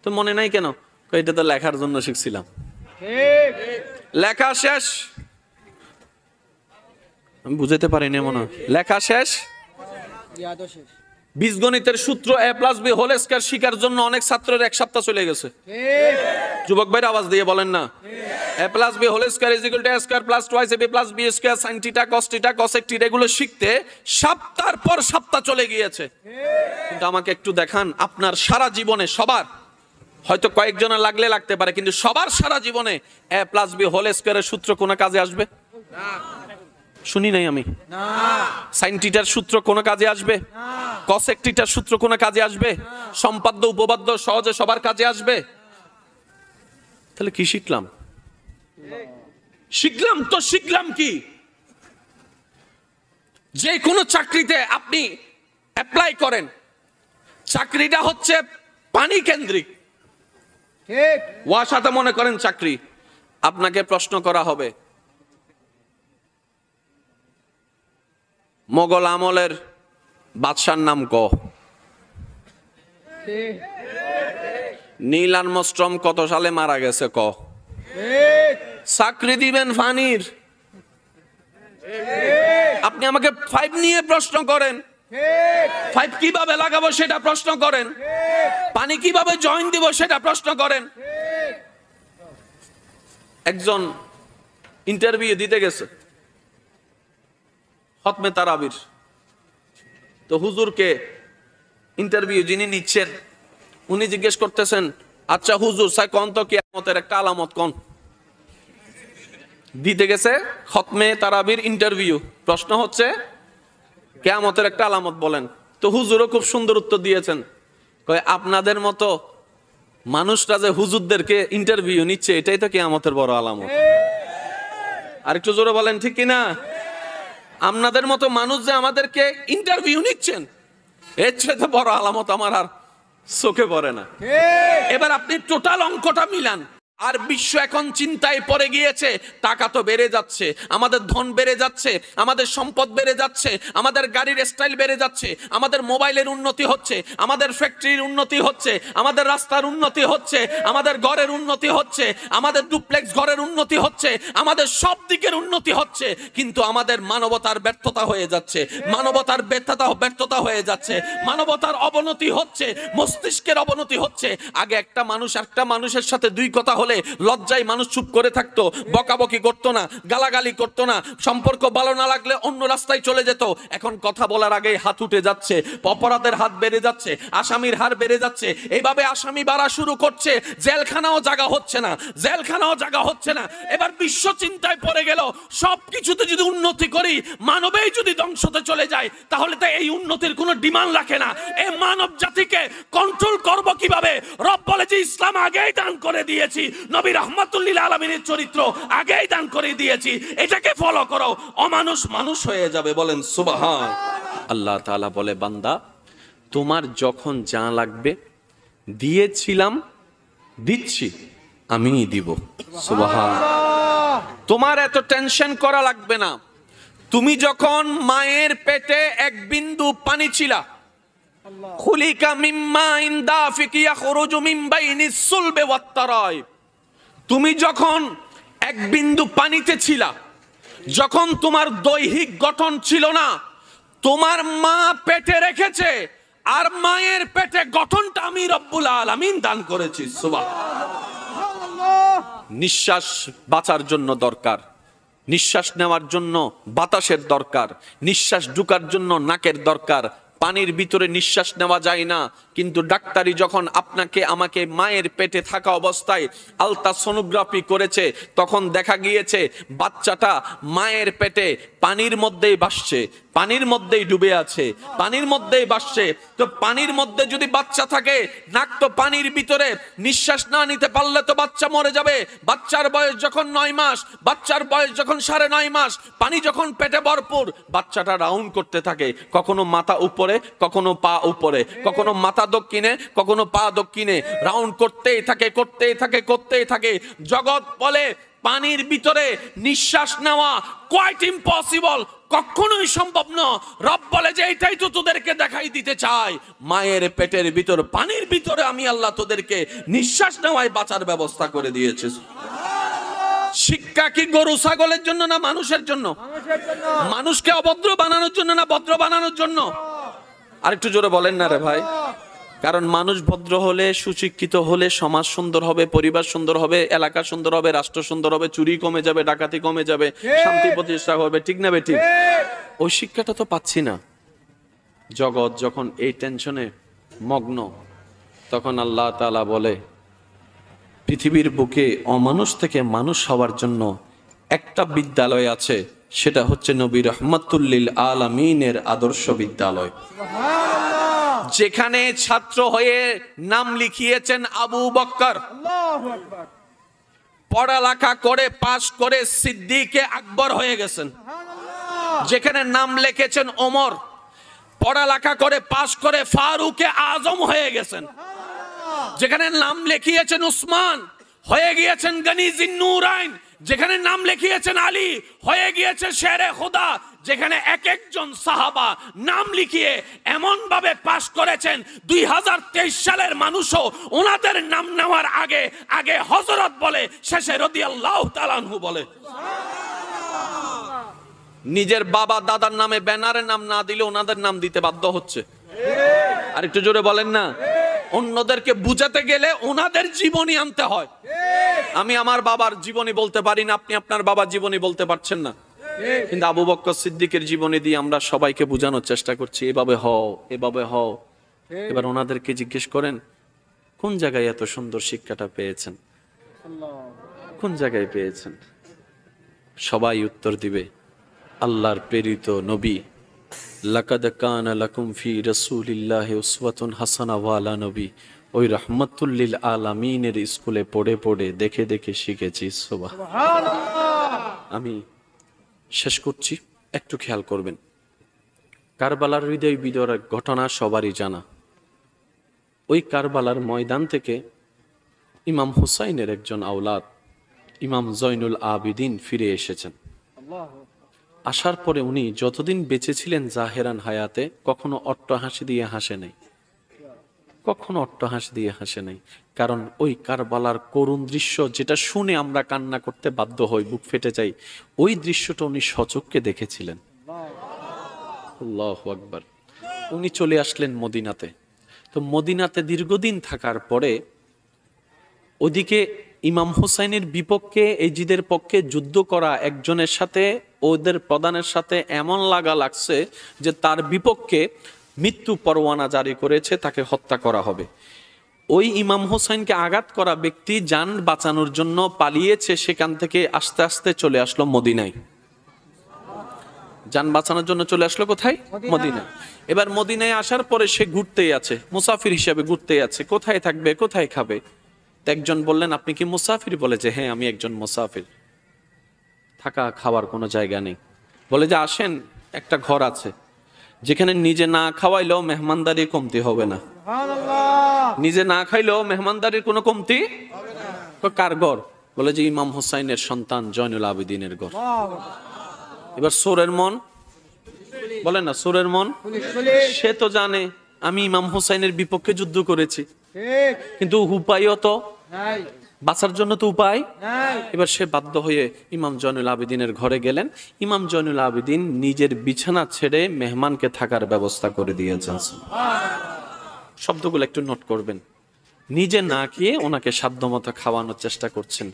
তো মনে নাই কেন? এটা তো লেখার জন্য শিখছিলাম। লেখা শেষ, আমি বুঝাতে পারিনি মনে হয়। লেখা শেষ, বীজগণিতের সূত্র a+b² শিখার জন্য অনেক ছাত্রের 1 সপ্তাহ চলে গেছে। যুবক ভাইরা আওয়াজ দিয়ে বলেন না। a+b² = a² + 2ab+b² sin θ cos θ cosec θ এগুলো শিখতে সপ্তাহের পর সপ্তাহ চলে গিয়েছে। কিন্তু আমাকে একটু দেখান, আপনার সারা জীবনে, সবার হয়তো কয়েকজনের লাগলে লাগতে পারে, কিন্তু সবার সারা জীবনে a+b² এর সূত্র কোন কাজে আসবে? শুনি নাই আমি। সাইন থিটার সূত্র কোন কাজে আসবে? কসেক থিটার সূত্র কোন কাজে আসবে? সম্পাদ্য উপপাদ্য সহজে সবার কাজে আসবে? তাহলে কি শিখলাম? শিখলাম কি? যে কোনো চাকরিতে আপনি অ্যাপ্লাই করেন, চাকরিটা হচ্ছে পানি কেন্দ্রিক। ঠিক। ওয়াসাতে মনে করেন চাকরি, আপনাকে প্রশ্ন করা হবে মোগল আমলের বাদশার নাম ক? নীল আর্মস্ট্রং কত সালে মারা গেছে ক? চাকরি দিবেন ফানির। আপনি আমাকে 5 নিয়ে প্রশ্ন করেন, ঠিক 5 কিভাবে লাগাবো সেটা প্রশ্ন করেন, পানি কিভাবে জয়েন দিব সেটা প্রশ্ন করেন। ঠিক একজন ইন্টারভিউ দিতে গেছে খতমে তারাবির, তো হুজুরকে ইন্টারভিউ যিনি নিচ্ছেন উনি জিজ্ঞেস করতেছেন, আচ্ছা হুজুর সাই কোন তো কিয়ামতের একটা আলামত কোন। দিতে গেছে খতমে তারাবির ইন্টারভিউ, প্রশ্ন হচ্ছে কিয়ামতের একটা আলামত বলেন। তো হুজুরও খুব সুন্দর উত্তর দিয়েছেন, কয় আপনাদের মতো মানুষরা যে হুজুরদেরকে ইন্টারভিউ নিচ্ছে এটাই তো কিয়ামতের বড় আলামত। আর একটু জোরে বলেন ঠিক কিনা? আপনাদের মতো মানুষ যে আমাদেরকে ইন্টারভিউ নিচ্ছেন এর চেয়ে তো বড় আলামত আমার আর চোখে পড়ে না। ঠিক এবার আপনি টোটাল অঙ্কটা মিলান। আর বিশ্ব এখন চিন্তায় পড়ে গিয়েছে, টাকা তো বেড়ে যাচ্ছে, আমাদের ধন বেড়ে যাচ্ছে, আমাদের সম্পদ বেড়ে যাচ্ছে, আমাদের গাড়ির স্টাইল বেড়ে যাচ্ছে, আমাদের মোবাইলের উন্নতি হচ্ছে, আমাদের ফ্যাক্টরির উন্নতি হচ্ছে, আমাদের রাস্তার উন্নতি হচ্ছে, আমাদের ঘরের উন্নতি হচ্ছে, আমাদের ডুপ্লেক্স ঘরের উন্নতি হচ্ছে, আমাদের সব দিকের উন্নতি হচ্ছে, কিন্তু আমাদের মানবতার ব্যর্থতা হয়ে যাচ্ছে, মানবতার ব্যর্থতা হয়ে যাচ্ছে, মানবতার অবনতি হচ্ছে, মস্তিষ্কের অবনতি হচ্ছে। আগে একটা মানুষের সাথে দুই কথা হলে লজ্জায় মানুষ চুপ করে থাকতো, বকাবকি করতো না, গালাগালি করতো না, সম্পর্ক ভালো না লাগলে অন্য রাস্তায় চলে যেত। এখন কথা বলার আগেই হাত উঠে যাচ্ছে, অপরাধের হাত বেড়ে যাচ্ছে, আসামির হার বেড়ে যাচ্ছে, এইভাবে আসামি বাড়া শুরু করছে, জেলখানাও জায়গা হচ্ছে না, জেলখানাও জায়গা হচ্ছে না। এবার বিশ্ব চিন্তায় পড়ে গেল, সবকিছুতে যদি উন্নতি করি মানবেই যদি ধ্বংসতে চলে যায় তাহলে তো এই উন্নতির কোনো ডিমান্ড রাখে না। এই মানব জাতিকে কন্ট্রোল করব কিভাবে? রব বলে যে ইসলাম আগেই দান করে দিয়েছি, নবী রাহমাতুল্লিল আলামিনের চরিত্র আগেই দান করে দিয়েছি, এটাকে ফলো করো, অমানুষ মানুষ হয়ে যাবে। বলেন সুবহান। আল্লাহ তাআলা বলে, বান্দা তোমার যখন যা লাগবে দিয়েছিলাম, দিচ্ছি, আমিই দিব। সুবহান। তোমার এত টেনশন করা লাগবে না। তুমি যখন মায়ের পেটে এক বিন্দু পানি ছিলা, খুলিকা মিম্মা ইন দাফিক ইয়াখরুজু মিন বাইনিস সুলবি ওয়াত তারাইব, তুমি যখন এক বিন্দু পানিতে ছিলা, যখন তোমার দৈহিক গঠন ছিল না, তোমার মা পেটে রেখেছে, আর মায়ের পেটে গঠনটা আমি রব্বুল আলামিন দান করেছি। সুবহানাল্লাহ। নিঃশ্বাস বাঁচার জন্য দরকার, নিঃশ্বাস নেওয়ার জন্য বাতাসের দরকার, নিঃশ্বাস ঢুকার জন্য নাকের দরকার। পানির ভিতরে নিঃশ্বাস নেওয়া যায় না, কিন্তু ডাক্তারি যখন আপনাকে আমাকে মায়ের পেটে থাকা অবস্থায় আলট্রাসোনোগ্রাফি করেছে তখন দেখা গিয়েছে বাচ্চাটা মায়ের পেটে পানির মধ্যেই ভাসছে, পানির মধ্যেই ডুবে আছে, পানির মধ্যেই ভাসছে। তো পানির মধ্যে যদি বাচ্চা থাকে, নাক তো পানির ভিতরে, নিঃশ্বাস না নিতে পারলে তো বাচ্চা মরে যাবে। বাচ্চার বয়স যখন 9 মাস, বাচ্চার বয়স যখন 9.5 মাস, পানি যখন পেটে ভরপুর, বাচ্চাটা রাউন্ড করতে থাকে, কখনো মাথা উপরে, কখনো পা উপরে, কখনো মাথা দক্ষিণে, কখনো পা দক্ষিণে, রাউন্ড করতেই থাকে, করতেই থাকে, করতেই থাকে। জগৎ বলে পানির ভিতরে নিঃশ্বাস নেওয়া কোয়াইট ইম্পসিবল, কখনোই সম্ভব না। রব বলে যে এটাই তো তোদেরকে দেখাই দিতে চাই, মায়ের পেটের ভিতর পানির ভিতরে আমি আল্লাহ তোদেরকে নিঃশ্বাস নেওয়ায় বাঁচার ব্যবস্থা করে দিয়েছি। শিক্ষা কি গরু ছাগলের জন্য না মানুষের জন্য? মানুষকে অভদ্র বানানোর জন্য না ভদ্র বানানোর জন্য? আরেকটু জোরে বলেন না রে ভাই। কারণ মানুষ ভদ্র হলে, সুশিক্ষিত হলে সমাজ সুন্দর হবে, পরিবার সুন্দর হবে, এলাকা সুন্দর হবে, রাষ্ট্র সুন্দর হবে, চুরি কমে যাবে, ডাকাতি কমে যাবে, শান্তি প্রতিষ্ঠা হবে, ঠিক না বেঠিক? ওই শিক্ষাটা তো পাচ্ছি না। জগৎ যখন এই টেনশনে মগ্ন, তখন আল্লাহ তাআলা বলে পৃথিবীর বুকে অমানুষ থেকে মানুষ হওয়ার জন্য একটা বিদ্যালয় আছে, সেটা হচ্ছে নবী রাহমাতুল্লিল আলামিনের আদর্শ বিদ্যালয়, যেখানে ছাত্র হয়ে নাম লিখিয়েছেন আবু বকর, আল্লাহু আকবার, পড়ালেখা করে পাশ করে সিদ্দিকে আকবর হয়ে গেছেন। যেখানে নাম লিখেছেন ওমর, পড়ালেখা করে পাশ করে ফারুকে আজম হয়ে গেছেন। যেখানে নাম লিখিয়েছেন উসমান, হয়ে গিয়েছেন গনি জিন্নুরাইন। যেখানে নাম লিখিয়েছেন আলী, হয়ে গিয়েছে শেরে খোদা। যেখানে এক একজন সাহাবা নাম লিখিয়ে এমন ভাবে পাশ করেছেন 2023 সালের মানুষও ওনাদের নাম নেওয়ার আগে আগে হযরত বলে, শেষে রাদিয়াল্লাহু তাআলা আনহু বলে। নিজের বাবা দাদার নামে ব্যানারের নাম না দিলে ওনাদের নাম দিতে বাধ্য হচ্ছে। আর একটু জোরে বলেন না। অন্যদেরকে বুঝাতে গেলে ওনাদের জীবনী আনতে হয়। আমি আমার বাবার জীবনী বলতে পারি না, আপনি আপনার বাবার জীবনী বলতে পারছেন না, কিন্তু আবু বকর সিদ্দিকের জীবনী দিয়ে আমরা সবাইকে বোঝানোর চেষ্টা করছি, এভাবে হও, এভাবে হও। এবার ওনাদেরকে জিজ্ঞেস করেন কোন জায়গায় এত সুন্দর শিক্ষাটা পেয়েছেন, কোন জায়গায় পেয়েছেন? সবাই উত্তর দিবে আল্লাহর প্রেরিত নবী, লাকাদ কানা লাকুম ফি রাসূলিল্লাহি উসওয়াতুন হাসানাহ ওয়ালা নবী, ওই রাহমাতুল লিল আলামিনের স্কুলে পড়ে পড়ে দেখে দেখে শিখেছি। আমি শেষ করছি, একটু খেয়াল করবেন। কারবালার হৃদয় বিদারক ঘটনা সবারই জানা। ওই কারবালার ময়দান থেকে ইমাম হুসাইনের একজন আওলাদ ইমাম জয়নুল আবিদিন ফিরে এসেছেন। আসার পরে উনি যতদিন বেঁচে ছিলেন জাহেরান হায়াতে কখনো অট্টহাসি দিয়ে হাসে নাই, কখনো অট্টহাসি দিয়ে হাসে নাই। কারণ ওই কারবালার করুণ দৃশ্য যেটা শুনে আমরা কান্না করতে বাধ্য হই, বুক ফেটে যাই, ওই দৃশ্যটা উনি সচক্ষে দেখেছিলেন। আল্লাহু আকবার। উনি চলে আসলেন মদিনাতে। তো মদিনাতে দীর্ঘদিন থাকার পরে ওদিকে ইমাম হুসাইনের বিপক্ষে এজিদের পক্ষে যুদ্ধ করা একজনের সাথে ওদের প্রধানের সাথে এমন লাগা লাগছে যে তার বিপক্ষে মৃত্যু পরোয়ানা জারি করেছে, তাকে হত্যা করা হবে। ওই ইমাম হুসাইনকে আঘাত করা ব্যক্তি জান বাঁচানোর জন্য পালিয়েছে, সেখান থেকে আস্তে আস্তে চলে আসলো মদিনায়। জান বাঁচানোর জন্য চলে আসলো কোথায়? মদিনায়। এবার মদিনায় আসার পরে সে ঘুরতেই আছে, মুসাফির হিসেবে ঘুরতেই আছে, কোথায় থাকবে, কোথায় খাবে। একজন বললেন আপনি কি মুসাফির? বলে যে হ্যাঁ আমি একজন মুসাফির, থাকা খাওয়ার কোনো জায়গা নেই। বলে যে আসেন, একটা ঘর আছে যেখানে নিজে না খাওয়াইলেও মেহমানদারির কমতি হবে না, নিজে না খাইলেও মেহমানদারির কোনো কমতি। তো কার ঘর? বলে যে ইমাম হুসাইনের সন্তান জয়নুল আবেদিনের ঘর। এবার সোরের মন, বলেন না সোরের মন, সে তো জানে আমি ইমাম হুসাইনের বিপক্ষে যুদ্ধ করেছি, কিন্তু উপায়ও তো বাঁচার জন্য তো উপায়। এবার সে বাধ্য হয়ে ইমাম জয়নুল আবেদিনের ঘরে গেলেন। ইমাম জয়নুল আবেদিন নিজের বিছানা ছেড়ে মেহমানকে থাকার ব্যবস্থা করে দিয়েছেন। শব্দগুলো একটু নোট করবেন। নিজে না খেয়ে ওনাকে সাধ্যমতো খাওয়ানোর চেষ্টা করছেন।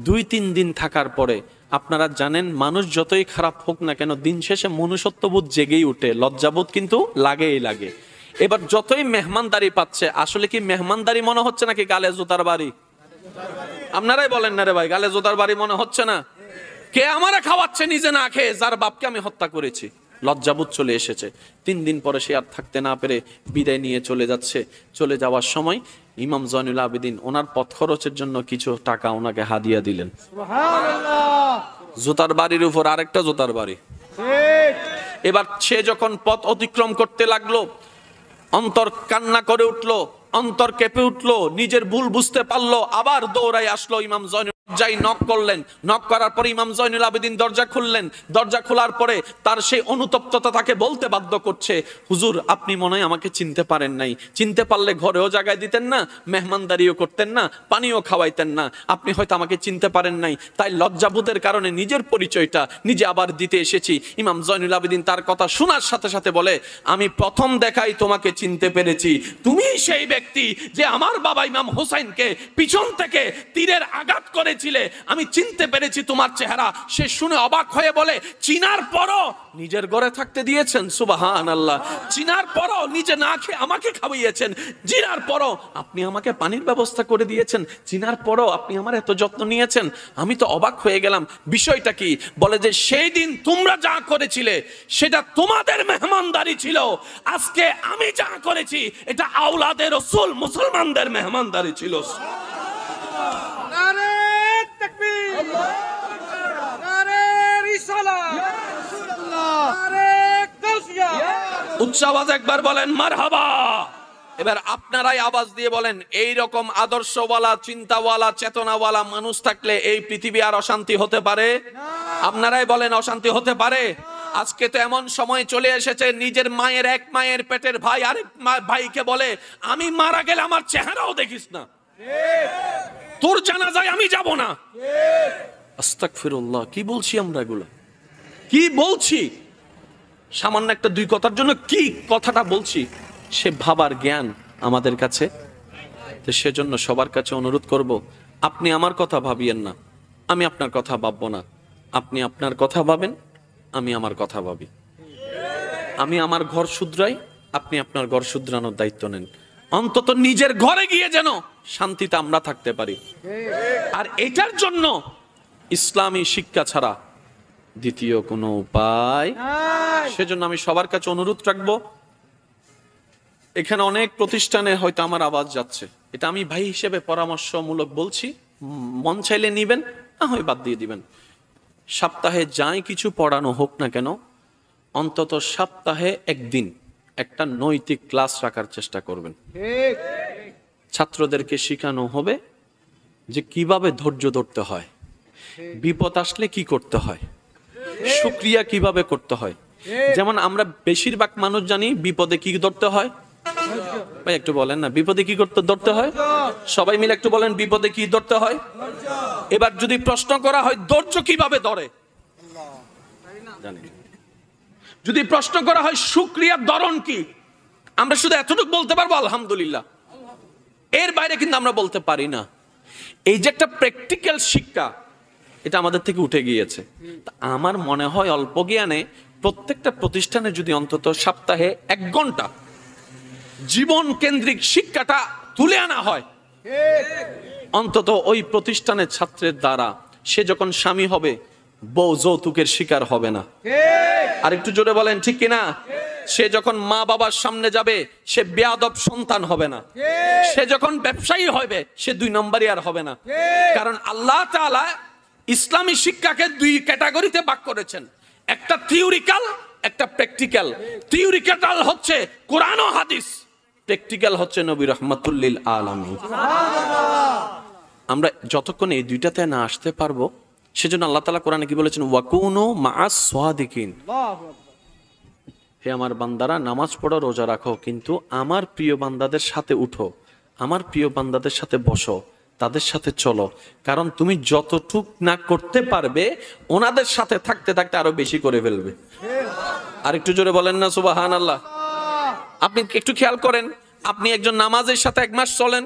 2-3 দিন থাকার পরে আপনারা জানেন মানুষ যতই খারাপ হোক না কেন দিন শেষে মনুষ্যত্ববোধ জেগেই উঠে, লজ্জাবোধ কিন্তু লাগেই লাগে। এবার যতই মেহমানদারি পাচ্ছে, আসলে কি মেহমানদারি মনে হচ্ছে নাকি গালে জুতার বাড়ি? আপনারাই বলেন না রে ভাই, গালে জুতার বাড়ি মনে হচ্ছে না? কে আমারে খাওয়াচ্ছে নিজে না খেয়ে, যার বাপকে আমি হত্যা করেছি? লজ্জাবোধ চলে এসেছে। 3 দিন পরে সে আর থাকতে না পেরে বিদায় নিয়ে চলে যাচ্ছে। চলে যাওয়ার সময় ইমাম জয়নুল আবেদিন ওনার পথ খরচের জন্য কিছু টাকা ওনাকে হাদিয়া দিলেন। জুতার বাড়ির উপর আরেকটা জুতার বাড়ি। এবার সে যখন পথ অতিক্রম করতে লাগলো, অন্তর কান্না করে উঠলো, অন্তর কেঁপে উঠলো, নিজের ভুল বুঝতে পারলো, আবার দৌড়াই আসলো ইমাম জয়নুল যাই নক করলেন। নক করার পরে ইমাম জয়নুল আবেদিন দরজা খুললেন। দরজা খোলার পরে তার সেই অনুতপ্ততা তাকে বলতে বাধ্য করছে, হুজুর আপনি মনে হয় আমাকে চিনতে পারেন নাই, চিনতে পারলে ঘরেও জায়গায় দিতেন না, মেহমানদারিও করতেন না, পানিও খাওয়াইতেন না, আপনি হয়তো আমাকে চিনতে পারেন নাই, তাই লজ্জাবোধের কারণে নিজের পরিচয়টা নিজে আবার দিতে এসেছি। ইমাম জয়নুল আবেদিন তার কথা শোনার সাথে সাথে বলে, আমি প্রথম দেখাই তোমাকে চিনতে পেরেছি, তুমি সেই ব্যক্তি যে আমার বাবা ইমাম হুসাইনকে পিছন থেকে তীরের আঘাত করে ছিলে, আমি চিনতে পেরেছি তোমার চেহারা। সে শুনে অবাক হয়ে বলে, চিনার পরও নিজের ঘরে থাকতে দিয়েছেন? সুবহানাল্লাহ। চিনার পরও নিজে না খেয়ে আমাকে খাওয়াইয়েছেন, চিনার পরও আপনি আমাকে পানির ব্যবস্থা করে দিয়েছেন, চিনার পরও আপনি আমার এত যত্ন নিয়েছেন। আমি তো অবাক হয়ে গেলাম, বিষয়টা কি? বলে যে সেই দিন তোমরা যা করেছিলে সেটা তোমাদের মেহমানদারি ছিল, আজকে আমি যা করেছি এটা আওলাদের রাসূল মুসলমানদের মেহমানদারি ছিল। উচ্চ আওয়াজ একবার বলেন মারহাবা। এবার আপনারাই আওয়াজ দিয়ে বলেন, এই রকম আদর্শওয়ালা, চিন্তাওয়ালা, চেতনাওয়ালা মানুষ থাকলে এই পৃথিবী আর অশান্তি হতে পারে? আপনারাই বলেন অশান্তি হতে পারে? আজকে তো এমন সময় চলে এসেছে, নিজের মায়ের এক মায়ের পেটের ভাই আরেক ভাইকে বলে, আমি মারা গেলে আমার চেহারাও দেখিস না, তোর জানাজায় আমি যাব না। আস্তাগফিরুল্লাহ, কি বলছি আমরা এগুলো? কি বলছি, সামান্য একটা দুই কথার জন্য কি কথাটা বলছি, সে ভাবার জ্ঞান আমাদের কাছে। তো সেজন্য সবার কাছে অনুরোধ করব, আপনি আমার কথা ভাবিয়েন না, আমি আপনার কথা ভাববো না। আপনি আপনার কথা ভাবেন, আমি আমার কথা ভাবি। আমি আমার ঘর শুধরাই, আপনি আপনার ঘর শুধরানোর দায়িত্ব নেন। অন্তত নিজের ঘরে গিয়ে যেন শান্তিতে আমরা থাকতে পারি। আর এটার জন্য ইসলামী শিক্ষা ছাড়া দ্বিতীয় কোনো উপায়। সেজন্য আমি সবার কাছে অনুরোধ রাখবো, এখানে অনেক প্রতিষ্ঠানে হয়তো আমার আওয়াজ যাচ্ছে, এটা আমি ভাই হিসেবে পরামর্শমূলক বলছি, মন চাইলে নিবেন, না হয় বাদ দিয়ে দিবেন। সপ্তাহে যাই কিছু পড়ানো হোক না কেন, অন্তত সপ্তাহে একদিন একটা নৈতিক ক্লাস রাখার চেষ্টা করবেন। ছাত্রদেরকে শেখানো হবে যে কিভাবে ধৈর্য ধরতে হয়, বিপদ আসলে কি করতে হয়, শুকরিয়া কিভাবে করতে হয়। যেমন আমরা বেশিরভাগ মানুষ জানি বিপদে কি ধরতে হয়। ভাই একটু বলেন না, বিপদে কি করতে ধরতে হয়? সবাই মিলে একটু বলেন, বিপদে কি ধরতে হয়? এবার যদি প্রশ্ন করা হয় ধৈর্য কিভাবে ধরে, জানি। যদি প্রশ্ন করা হয় শুকরিয়ার ধরন কি, আমরা শুধু এতটুকু বলতে পারবো আলহামদুলিল্লাহ, এর বাইরে কিন্তু আমরা বলতে পারি না। এই যে একটা প্র্যাকটিক্যাল শিক্ষা, এটা আমাদের থেকে উঠে গিয়েছে। আমার মনে হয় অল্প জ্ঞানে প্রত্যেকটা প্রতিষ্ঠানে যদি অন্তত সপ্তাহে 1 ঘন্টা জীবন কেন্দ্রিক শিক্ষাটা তুলে আনা হয়, অন্তত ওই প্রতিষ্ঠানের ছাত্রের দ্বারা সে যখন স্বামী হবে, বউ যৌতুকের শিকার হবে না। আর একটু জোরে বলেন ঠিক কিনা? সে যখন মা বাবার সামনে যাবে, সে বেয়াদব সন্তান হবে না। সে যখন ব্যবসায়ী হবে, সে 2 নম্বরই আর হবে না। কারণ আল্লাহ তাআলা ইসলামী শিক্ষাকে 2 ক্যাটাগরিতে ভাগ করেছেন, একটা থিওরিক্যাল, একটা প্র্যাকটিক্যাল। থিওরিক্যাল হচ্ছে কোরআন ও হাদিস, প্র্যাকটিক্যাল হচ্ছে নবী রাহমাতুল লিল আলামিন। আমরা যতক্ষণ এই দুইটাতে না আসতে পারবো, সেজন্য আল্লাহ তাআলা কোরআনে কি বলেছেন, ওয়াকুনু মাআস সাদিকিন। হে আমার বান্দারা, নামাজ পড়ো, রোজা রাখো, কিন্তু আমার প্রিয় বান্দাদের সাথে উঠো, আমার প্রিয় বান্দাদের সাথে বসো, তাদের সাথে চলো। কারণ তুমি যতটুক না করতে পারবে, ওনাদের সাথে থাকতে থাকতে আরো বেশি করে ফেলবে। আর একটু জোরে বলেন না সুবহানাল্লাহ। আপনি একটু খেয়াল করেন, আপনি একজন নামাজের সাথে 1 মাস চলেন,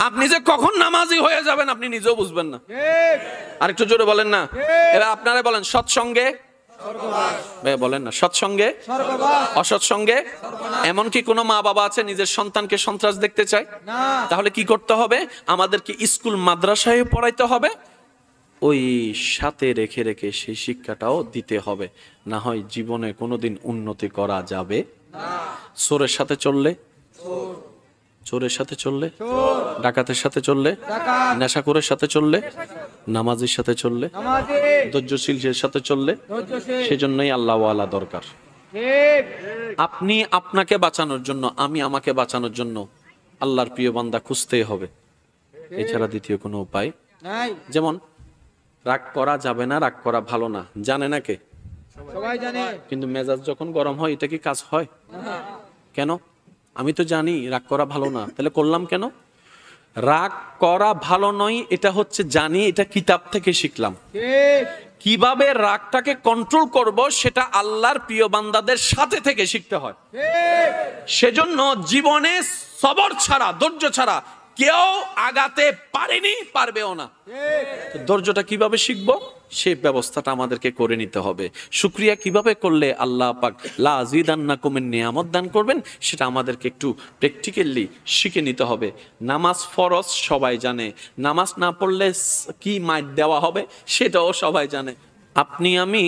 আপনি যে কখন নামাজি হয়ে যাবেন আপনি নিজেও বুঝবেন না। আর একটু জোরে বলেন না। এবার আপনারা বলেন, সৎসঙ্গে বলেন না, সৎসঙ্গে, অসৎসঙ্গে। এমনকি কোনো মা বাবা আছে নিজের সন্তানকে সন্ত্রাস দেখতে চায়, তাহলে কি করতে হবে? আমাদেরকে স্কুল মাদ্রাসায় পড়াইতে হবে, ওই সাথে রেখে রেখে সেই শিক্ষাটাও দিতে হবে, না হয় জীবনে কোনোদিন উন্নতি করা যাবে চোরের সাথে চললে, চোরের সাথে চললে, ডাকাতের সাথে চললে, নেশাখোরের সাথে চললে, নামাজের সাথে চললে, ধৈর্যশীলের সাথে চললে। সেজন্যই আল্লাহওয়ালা দরকার। আপনি আপনাকে বাঁচানোর জন্য, আমি আমাকে বাঁচানোর জন্য আল্লাহর প্রিয় বান্দা খুঁজতেই হবে, এছাড়া দ্বিতীয় কোনো উপায় নাই। যেমন রাগ করা যাবে না, রাগ করা ভালো না, জানে না কে? সবাই জানে। কিন্তু মেজাজ যখন গরম হয়, এটা কি কাজ হয়? কেন? আমি তো জানি রাগ করা ভালো না, তাহলে করলাম কেন? রাগ করা ভালো নয়, এটা হচ্ছে জানি, এটা কিতাব থেকে শিখলাম। কিভাবে রাগটাকে কন্ট্রোল করব, সেটা আল্লাহর প্রিয় বান্দাদের সাথে থেকে শিখতে হয়। সেজন্য জীবনে সবর ছাড়া, ধৈর্য ছাড়া কেউ আগাতে পারেনি, পারবেও না। ধৈর্যটা কিভাবে শিখবো, সেই ব্যবস্থাটা আমাদেরকে করে নিতে হবে। শুকরিয়া কিভাবে করলে আল্লাহ পাক লা আযীদান্নাকুম নিয়ামত দান করবেন, সেটা আমাদেরকে একটু প্র্যাকটিক্যালি শিখে নিতে হবে। নামাজ ফরজ সবাই জানে, নামাজ না পড়লে কি মাইর দেওয়া হবে সেটাও সবাই জানে। আপনি আমি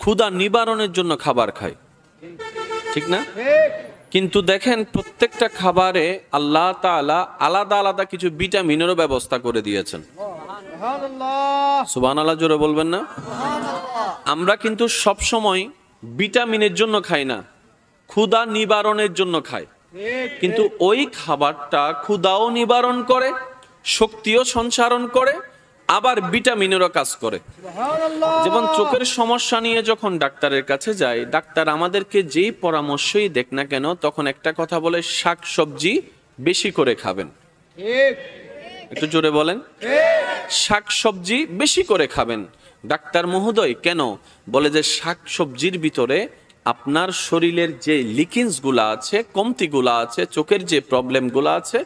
ক্ষুধা নিবারণের জন্য খাবার খাই, ঠিক না? কিন্তু দেখেন প্রত্যেকটা খাবারে আল্লাহ তাআলা আলাদা আলাদা কিছু ভিটামিনেরও ব্যবস্থা করে দিয়েছেন। সুবহানাল্লাহ জোরে বলবেন না? আমরা কিন্তু সব সময় ভিটামিনের জন্য খাই না, ক্ষুধা নিবারণের জন্য খাই। কিন্তু ওই খাবারটা ক্ষুধাও নিবারণ করে, শক্তিও সঞ্চারণ করে, আবার ভিটামিনেরও কাজ করে। যেমন চোখের সমস্যা নিয়ে যখন ডাক্তারের কাছে যাই, ডাক্তার আমাদেরকে যেই পরামর্শই দেখ না কেন, তখন একটা কথা বলে, শাকসবজি বেশি করে খাবেন। একটু জোরে বলেন, শাকসবজি বেশি করে খাবেন। ডাক্তার মহোদয় কেন? বলে যে শাকসবজির ভিতরে আপনার শরীরের যে লিকেন্স গুলা আছে, কমতিগুলা আছে, চোখের যে প্রবলেমগুলো আছে,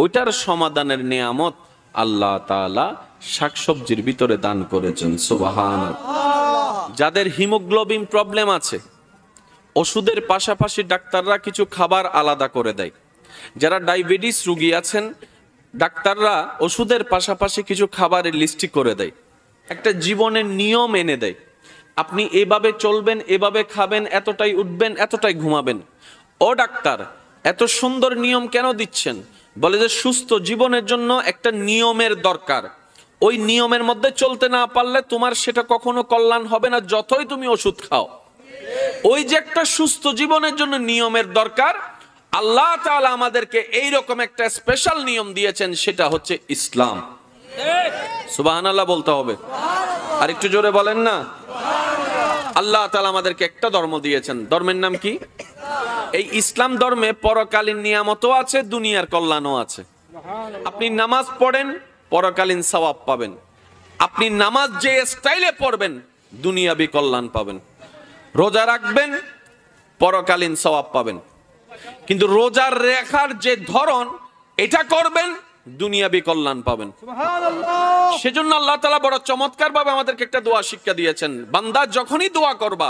ওইটার সমাধানের নিয়ামত আল্লাহ তাআলা শাকসবজির ভিতরে দান করেছেন। সুবহানাল্লাহ। যাদের হিমোগ্লোবিন প্রবলেম আছে, ওষুধের পাশাপাশি ডাক্তাররা কিছু খাবার আলাদা করে দেয়। যারা ডায়াবেটিস রোগী আছেন, ডাক্তাররা ওষুধের পাশাপাশি কিছু খাবারের লিস্টি করে দেয়, একটা জীবনের নিয়ম এনে দেয়। আপনি এভাবে চলবেন, এভাবে খাবেন, এতটাই উঠবেন, এতটাই ঘুমাবেন। ও ডাক্তার, এত সুন্দর নিয়ম কেন দিচ্ছেন? বলে যে সুস্থ জীবনের জন্য একটা নিয়মের দরকার। ওই নিয়মের মধ্যে চলতে না পারলে তোমার সেটা কখনো কল্যাণ হবে না, যতই তুমি ওষুধ খাও। ওই যে একটা সুস্থ জীবনের জন্য নিয়মের দরকার, আল্লাহ তাআলা আমাদেরকে এইরকম একটা স্পেশাল নিয়ম দিয়েছেন, সেটা হচ্ছে ইসলাম। সুবহানাল্লাহ বলতে হবে, আর একটু জোরে বলেন না। আল্লাহ তাআলা আমাদেরকে একটা ধর্ম দিয়েছেন, ধর্মের নাম কি? এই ইসলাম ধর্মে পরকালীন নিয়ামতও আছে, দুনিয়ার কল্যাণও আছে। আপনি নামাজ পড়েন, পরকালীন সওয়াব পাবেন। আপনি নামাজ যে স্টাইলে পড়বেন, দুনিয়াবি কল্যাণ পাবেন। রোজা রাখবেন, পরকালীন সওয়াব পাবেন। কিন্তু রোজার রেখার যে ধরন, এটা করবেন, দুনিয়াবি কল্যাণ পাবেন। সুবহানাল্লাহ। সেজন্য আল্লাহ তাআলা বড় চমৎকার ভাবে আমাদেরকে একটা দোয়া শিক্ষা দিয়েছেন। বান্দা যখনই দোয়া করবা,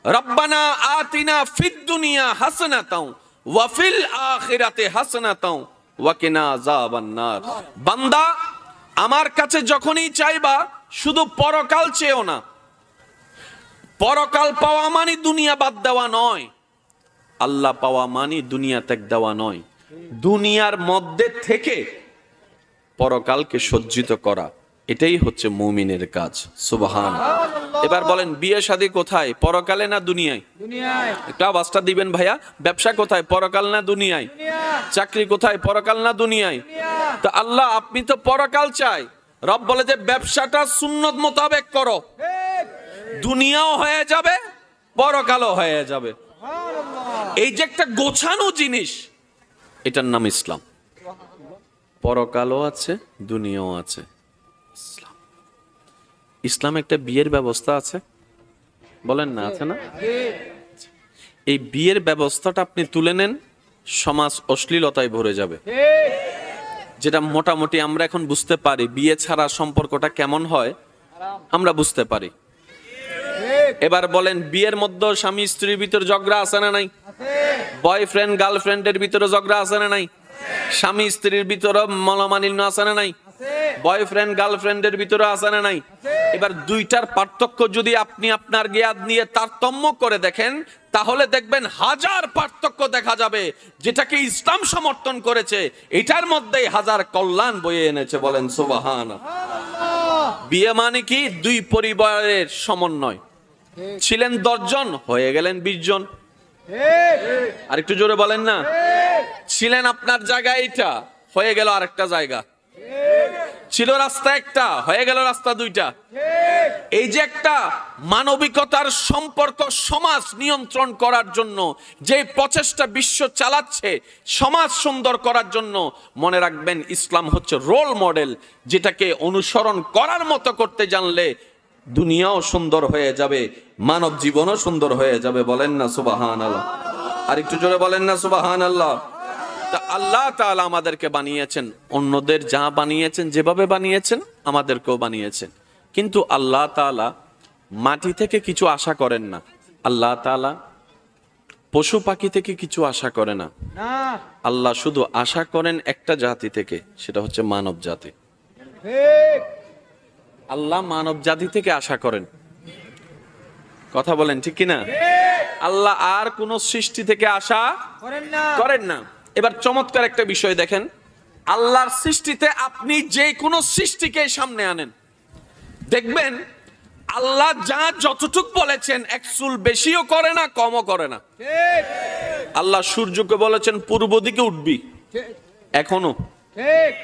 রব্বানা আতিনা ফিদ দুনিয়া হাসানাতাও ওয়া ফিল আখিরাতি হাসানাতাও ওয়া কিনা আযাবান নার। বান্দা, আমার কাছে যখনই চাইবা, শুধু পরকাল চেও না। পরকাল পাওয়া মানে দুনিয়া বাদ দেওয়া নয়, আল্লাহ পাওয়া মানে দুনিয়া ত্যাগ দেওয়া নয়। দুনিয়ার মধ্যে থেকে পরকালকে সজ্জিত করা, এটাই হচ্ছে মুমিনের কাজ। সুবহানাল্লাহ। এবার বলেন, বিয়ে শাদী কোথায়, পরকালে না দুনিয়ায়? দুনিয়ায়। একটা আওয়াজটা দিবেন ভাইয়া। ব্যবসা কোথায়, পরকাল না দুনিয়ায়? চাকরি কোথায়, পরকাল না দুনিয়ায়? তো আল্লাহ, আপনি তো পরকাল চাই। রব বলে যে ব্যবসাটা সুন্নত মোতাবেক করো, দুনিয়াও হয়ে যাবে, পরকালও হয়ে যাবে। এই যে একটা গোছানো জিনিস, এটার নাম ইসলাম। পরকালও আছে, দুনিয়াও আছে। ইসলাম, ইসলাম একটা বিয়ের ব্যবস্থা আছে, বলেন না, আছে না? এই বিয়ের ব্যবস্থাটা আপনি তুলে নেন, সমাজ অশ্লীলতায় ভরে যাবে। যেটা মোটামুটি আমরা এখন বুঝতে পারি, বিয়ে ছাড়া সম্পর্কটা কেমন হয় আমরা বুঝতে পারি। এবার বলেন, বিয়ের মধ্যে স্বামী স্ত্রীর ভিতর ঝগড়া আছে না নাই? বয়ফ্রেন্ড গার্লফ্রেন্ডের ভিতরে ঝগড়া আছে না নাই? স্বামী স্ত্রীর ভিতরে মনোমালিন্য আছে না নাই? বয়ফ্রেন্ড গার্লফ্রেন্ডের ভিতরে আছে না নাই? এবার দুইটার পার্থক্য যদি আপনি আপনার জ্ঞান নিয়ে তারতম্য করে দেখেন, তাহলে দেখবেন হাজার পার্থক্য দেখা যাবে। যেটাকে ইসলাম সমর্থন করেছে, এটার মধ্যেই হাজার কল্যাণ বয়ে এনেছে। বলেন সুবহানাল্লাহ। বিয়ে মানে কি? দুই পরিবারের সমন্বয়। ছিলেন 10 জন, হয়ে গেলেন 20 জন। আর একটু জোরে বলেন না। ছিলেন আপনার জায়গা এইটা, হয়ে গেল আরেকটা জায়গা। ছিল রাস্তা একটা, হয়ে গেল রাস্তা দুইটা। এই যে একটা মানবিকতার সম্পর্ক সমাজ নিয়ন্ত্রণ করার জন্য যে প্রচেষ্টা বিশ্ব চালাচ্ছে সমাজ সুন্দর করার জন্য, মনে রাখবেন ইসলাম হচ্ছে রোল মডেল, যেটাকে অনুসরণ করার মতো করতে জানলে দুনিয়াও সুন্দর হয়ে যাবে, মানব জীবনও সুন্দর হয়ে যাবে। বলেন না সুবহানাল্লাহ। আর একটু জোরে বলেন না সুবহানাল্লাহ। তা আল্লাহ তাআলা আমাদেরকে বানিয়েছেন, অন্যদের যা বানিয়েছেন, যেভাবে বানিয়েছেন আমাদেরকেও বানিয়েছেন। কিন্তু আল্লাহ তাআলা মাটি থেকে কিছু আশা করেন না। আল্লাহ তাআলা পশু পাখি থেকে কিছু আশা করে না। আল্লাহ শুধু আশা করেন একটা জাতি থেকে, সেটা হচ্ছে মানব জাতি। আল্লাহ মানব জাতি থেকে আশা করেন। কথা বলেন ঠিক কিনা? আল্লাহ আর কোন সৃষ্টি থেকে আশা করেন না। এবার চমৎকার একটা বিষয় দেখেন, আল্লাহর সৃষ্টিতে আপনি যে কোনো সৃষ্টিকে সামনে আনেন, দেখবেন আল্লাহ যা যতটুক বলেছেন এক চুল বেশিও করে না, কমও করে না। আল্লাহ সূর্যকে বলেছেন পূর্ব দিকে উঠবি, এখনো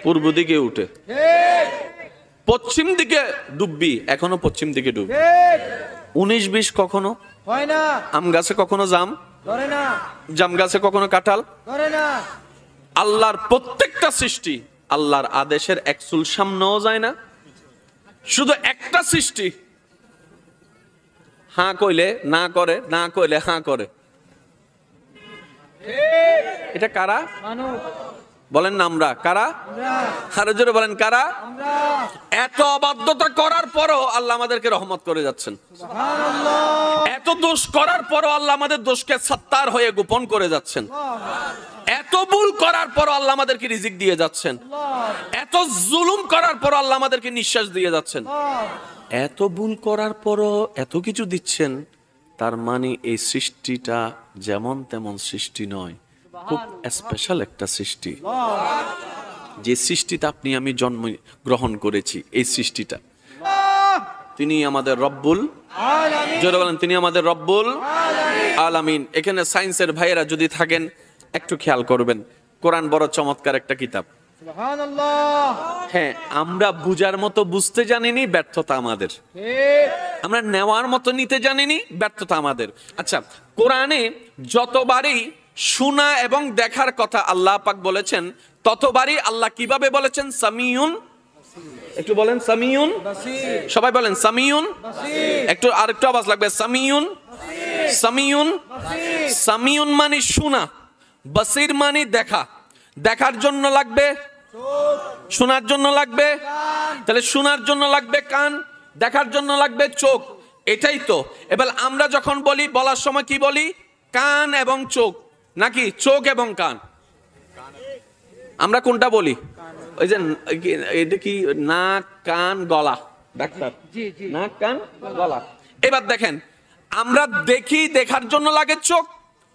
পূর্ব দিকে উঠে। পশ্চিম দিকে ডুববি, এখনো পশ্চিম দিকে ডুববি। 19-20 কখনো হয় না। আম গাছে কখনো জাম ধরে না, জাম গাছে কখনো কাঁঠাল ধরে না। আল্লাহর প্রত্যেকটা সৃষ্টি আল্লাহর আদেশের এক চুল সামনেও যায় না। শুধু একটা সৃষ্টি হাঁ কইলে না করে, না কইলে হাঁ করে। এটা কারা মানুষ বলেন না? আমরা কারা? আরো জোরে বলেন কারা? আমরা। এত অবাধ্যতা করার পরও আল্লাহ আমাদেরকে রহমত করে যাচ্ছেন। সুবহানাল্লাহ। এত দোষ করার পরও আল্লাহ আমাদের দোষকে সত্তার হয়ে গোপন করে যাচ্ছেন। এত ভুল করার পরও আল্লাহ আমাদেরকে রিজিক দিয়ে যাচ্ছেন। এত জুলুম করার পরও আল্লাহ আমাদেরকে নিঃশ্বাস দিয়ে যাচ্ছেন। এত ভুল করার পরও এত কিছু দিচ্ছেন, তার মানে এই সৃষ্টিটা যেমন তেমন সৃষ্টি নয়, খুব স্পেশাল একটা সৃষ্টি। যে সৃষ্টিতে আপনি আমি জন্ম গ্রহণ করেছি, এই সৃষ্টিটা তিনি আমাদের রব্বুল জোরে বলেন, তিনি আমাদের রব্বুল আলামিন। এখানে সায়েন্সের ভাইয়েরা যদি থাকেন একটু খেয়াল করবেন, কোরআন বড় চমৎকার একটা কিতাব। সুবহানাল্লাহ। হ্যাঁ, আমরা বুঝার মতো বুঝতে জানিনি, ব্যর্থতা আমাদের। ঠিক। আমরা নেওয়ার মতো নিতে জানিনি, ব্যর্থতা আমাদের। আচ্ছা, কোরআনে যতবারই শোনা এবং দেখার কথা আল্লাহ পাক বলেছেন, ততবারই আল্লাহ কিভাবে বলেছেন? সামিউন। একটু বলেন সামিউন, বাসীর। সবাই বলেন সামিউন। বাসীর। একটু আরেকটু আওয়াজ লাগবে, সামিউন। সামিউন, সামিউন মানে শোনা, বাসীর মানে দেখা। দেখার জন্য লাগবে চোখ। শোনার জন্য লাগবে, তাহলে শোনার জন্য লাগবে কান, দেখার জন্য লাগবে চোখ। এটাই তো। এবার আমরা যখন বলি, বলার সময় কি বলি? কান এবং চোখ, নাকি চোখ এবং কান? আমরা কোনটা বলি? ওই যে এটা কি নাক কান গলা, ডাক্তার? জি জি। নাক কান গলা। এবার দেখেন, আমরা দেখি, দেখার জন্য লাগে চোখ,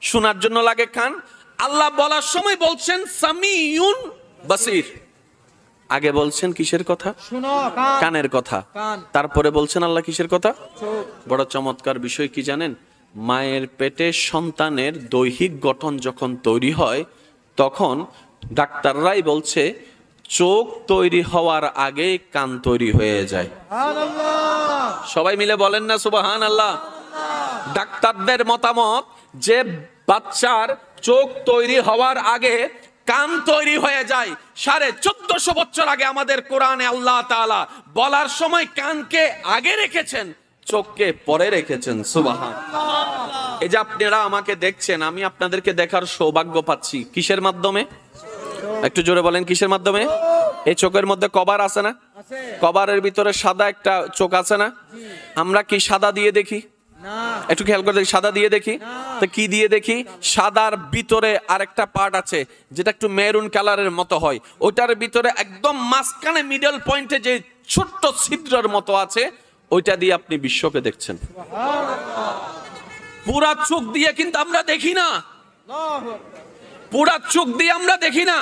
শোনার জন্য লাগে কান। আল্লাহ বলার সময় বলছেন সামিউন বাসীর। আগে বলছেন কিসের কথা? শুনো কান। কানের কথা। কান। তারপরে বলছেন আল্লাহ কিসের কথা? চোখ। বড় চমৎকার বিষয় কি জানেন? মায়ের পেটে সন্তানের দৈহিক গঠন যখন তৈরি হয়, তখন ডাক্তাররাই বলছে চোখ তৈরি হওয়ার আগে কান তৈরি হয়ে যায়। সুবহানাল্লাহ। সবাই মিলে বলেন না সুবহানাল্লাহ। ডাক্তারদের মতামত যে বাচ্চার চোখ তৈরি হওয়ার আগে কান তৈরি হয়ে যায়। 1450 বছর আগে আমাদের কোরআনে আল্লাহ তাআলা বলার সময় কানকে আগে রেখেছেন, চোখকে পরে রেখেছেন। সুবহানাল্লাহ। এই যে আপনারা আমাকে দেখছেন, আমি আপনাদেরকে দেখার সৌভাগ্য পাচ্ছি কিসের মাধ্যমে? একটু জোরে বলেন, কিসের মাধ্যমে? এই চোখের মধ্যে কভার আছে না? আছে। কভারের ভিতরে সাদা একটা চোখ আছে না? আমরা কি সাদা দিয়ে দেখি? না। একটু খেয়াল করে দেখি, সাদা দিয়ে দেখি। তো কি দিয়ে দেখি? সাদার ভিতরে আরেকটা পার্ট আছে যেটা একটু মেরুন কালারের মতো হয়, ওইটার ভিতরে একদম মাঝখানে মিডল পয়েন্টে যে ছোট্ট ছিদ্রের মতো আছে, ওইটা দিয়ে আপনি বিশ্বকে দেখছেন। পুরা চোখ দিয়ে কিন্তু আমরা দেখি না, আল্লাহু আকবার। পুরা চোখ দিয়ে আমরা দেখি না।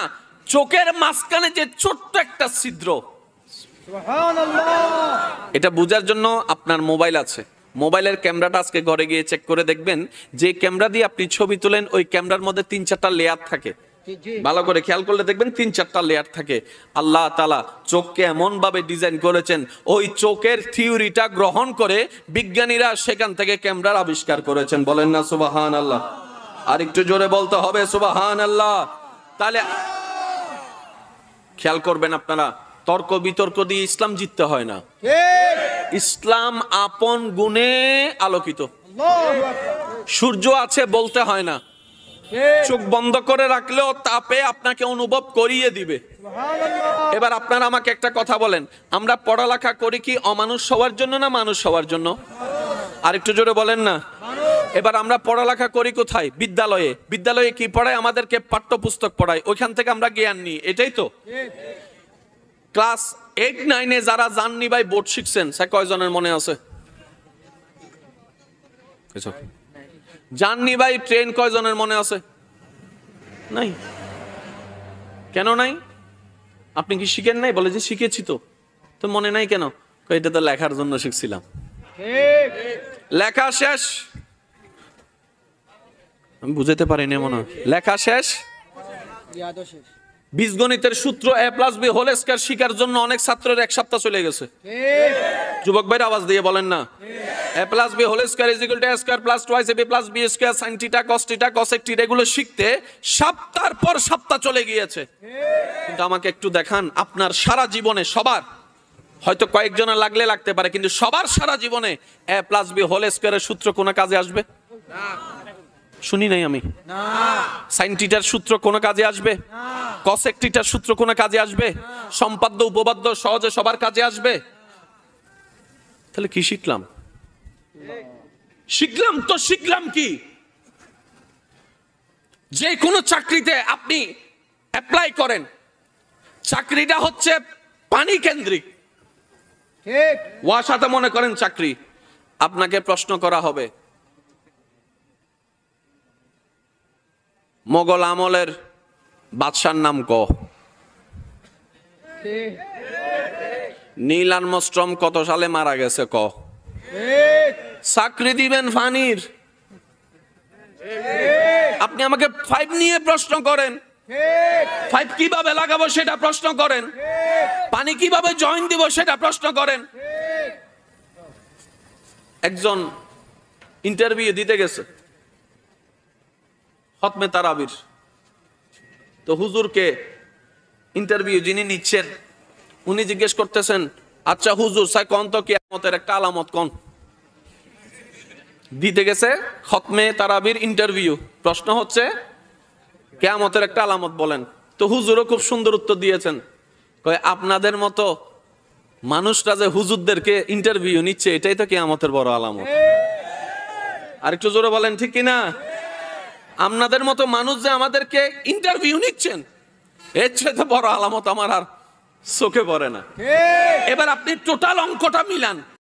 চোখের মাঝখানে যে ছোট্ট একটা ছিদ্র, সুবহানাল্লাহ। এটা বোঝার জন্য আপনার মোবাইল আছে, মোবাইলের ক্যামেরাটা আজকে ঘরে গিয়ে চেক করে দেখবেন, যে ক্যামেরা দিয়ে আপনি ছবি তোলেন ওই ক্যামেরার মধ্যে 3-4টা লেয়ার থাকে। জি জি। ভালো করে খেয়াল করলে দেখবেন 3-4টা লেয়ার থাকে। আল্লাহ তাআলা চোখকে এমন ভাবে ডিজাইন করেছেন, ওই চোখের থিওরিটা গ্রহণ করে বিজ্ঞানীরা সেখান থেকে ক্যামেরার আবিষ্কার করেছেন। বলেন না সুবহানাল্লাহ। আর একটু জোরে বলতে হবে সুবহানাল্লাহ। তাহলে খেয়াল করবেন আপনারা, তর্ক বিতর্ক দিয়ে ইসলাম জিততে হয় না। ঠিক। ইসলাম আপন গুণে আলোকিত। আল্লাহু আকবার। সূর্য আছে বলতে হয় না, ঠিক। চোখ বন্ধ করে রাখলেও তাপে আপনাকে অনুভব করিয়ে দিবে। সুবহানাল্লাহ। এবার আপনারা আমাকে একটা কথা বলেন, আমরা পড়ালেখা করি কি অমানুষ হওয়ার জন্য না মানুষ হওয়ার জন্য? আর একটু জোরে বলেন না। এবার আমরা পড়ালেখা করি কোথায়? বিদ্যালয়ে। বিদ্যালয়ে কি পড়ায়? আমাদেরকে পাঠ্যপুস্তক পড়ায়, ওইখান থেকে আমরা জ্ঞান নিই, এটাই তো। ঠিক। ক্লাস 8-9-এ যারা জাননি ভাই বোর্ড শিখছেন, সে কয়জনের মনে আছে? জাননি ভাই ট্রেন কয়জনের মনে আছে? নাই। কেন নাই? আপনি কি শিখেন নাই? বলে যে শিখেছি তো। তো মনে নাই কেন? এটা তো লেখার জন্য শিখছিলাম। ঠিক। লেখা শেষ, আমি বুঝাতে পারিনি মনে হয়। লেখা শেষ, ইয়াদও শেষ। বীজগণিতের সূত্র a+b হোল স্কয়ার শিখার জন্য অনেক ছাত্রের 1 সপ্তাহ চলে গেছে। ঠিক। যুবক ভাইরা আওয়াজ দিয়ে বলেন না। a+b whole square is equal to a square plus 2ab plus b square sin θ cos θ cosec θ, এগুলো শিখতে সপ্তাহের পর সপ্তাহ চলে গিয়েছে। কিন্তু আমাকে একটু দেখান আপনার সারা জীবনে সবার হয়তো কয়েকজনের লাগলে লাগতে পারে, কিন্তু সবার সারা জীবনে a+b² সূত্র কোন কাজে আসবে? শুনি নাই আমি। সাইন থিটার সূত্র কোন কাজে আসবে? কসেক থিটার সূত্র কোন কাজে আসবে? সম্পাদ্য উপপাদ্য সহজে সবার কাজে আসবে? তাহলে কি শিখলাম? শিখলাম কি? যে কোনো চাকরিতে আপনি অ্যাপ্লাই করেন, চাকরিটা হচ্ছে পানি কেন্দ্রিক। ঠিক। ওয়াসাতে মনে করেন চাকরি, আপনাকে প্রশ্ন করা হবে মোগল আমলের বাদশার নাম ক? ঠিক। নীল আর্মস্ট্রং কত সালে মারা গেছে ক? ঠিক। চাকরি দিবেন ফানির, আপনি আমাকে 5 নিয়ে প্রশ্ন করেন, ঠিক। 5 কিভাবে লাগাবো সেটা প্রশ্ন করেন, পানি কিভাবে জয়েন দিব সেটা প্রশ্ন করেন। একজন ইন্টারভিউ দিতে গেছে খতমে তারাবির, তো হুজুরকে ইন্টারভিউ যিনি নিচ্ছেন উনি জিজ্ঞেস করতেছেন, আচ্ছা হুজুর সাই কোন তো কিয়ামতের একটা আলামত কোন? দিতে গেছে খতমে তারাবির ইন্টারভিউ, প্রশ্ন হচ্ছে কিয়ামতের একটা আলামত বলেন। তো হুজুরও খুব সুন্দর উত্তর দিয়েছেন, কয় আপনাদের মতো মানুষরা যে হুজুরদেরকে ইন্টারভিউ নিচ্ছে এটাই তো কিয়ামতের বড় আলামত। আর একটু জোরে বলেন ঠিক কিনা? আপনাদের মতো মানুষ যে আমাদেরকে ইন্টারভিউ নিচ্ছেন এর চেয়ে বড় আলামত আমার আর চোখে পড়ে না। এবার আপনি টোটাল অঙ্কটা মিলান,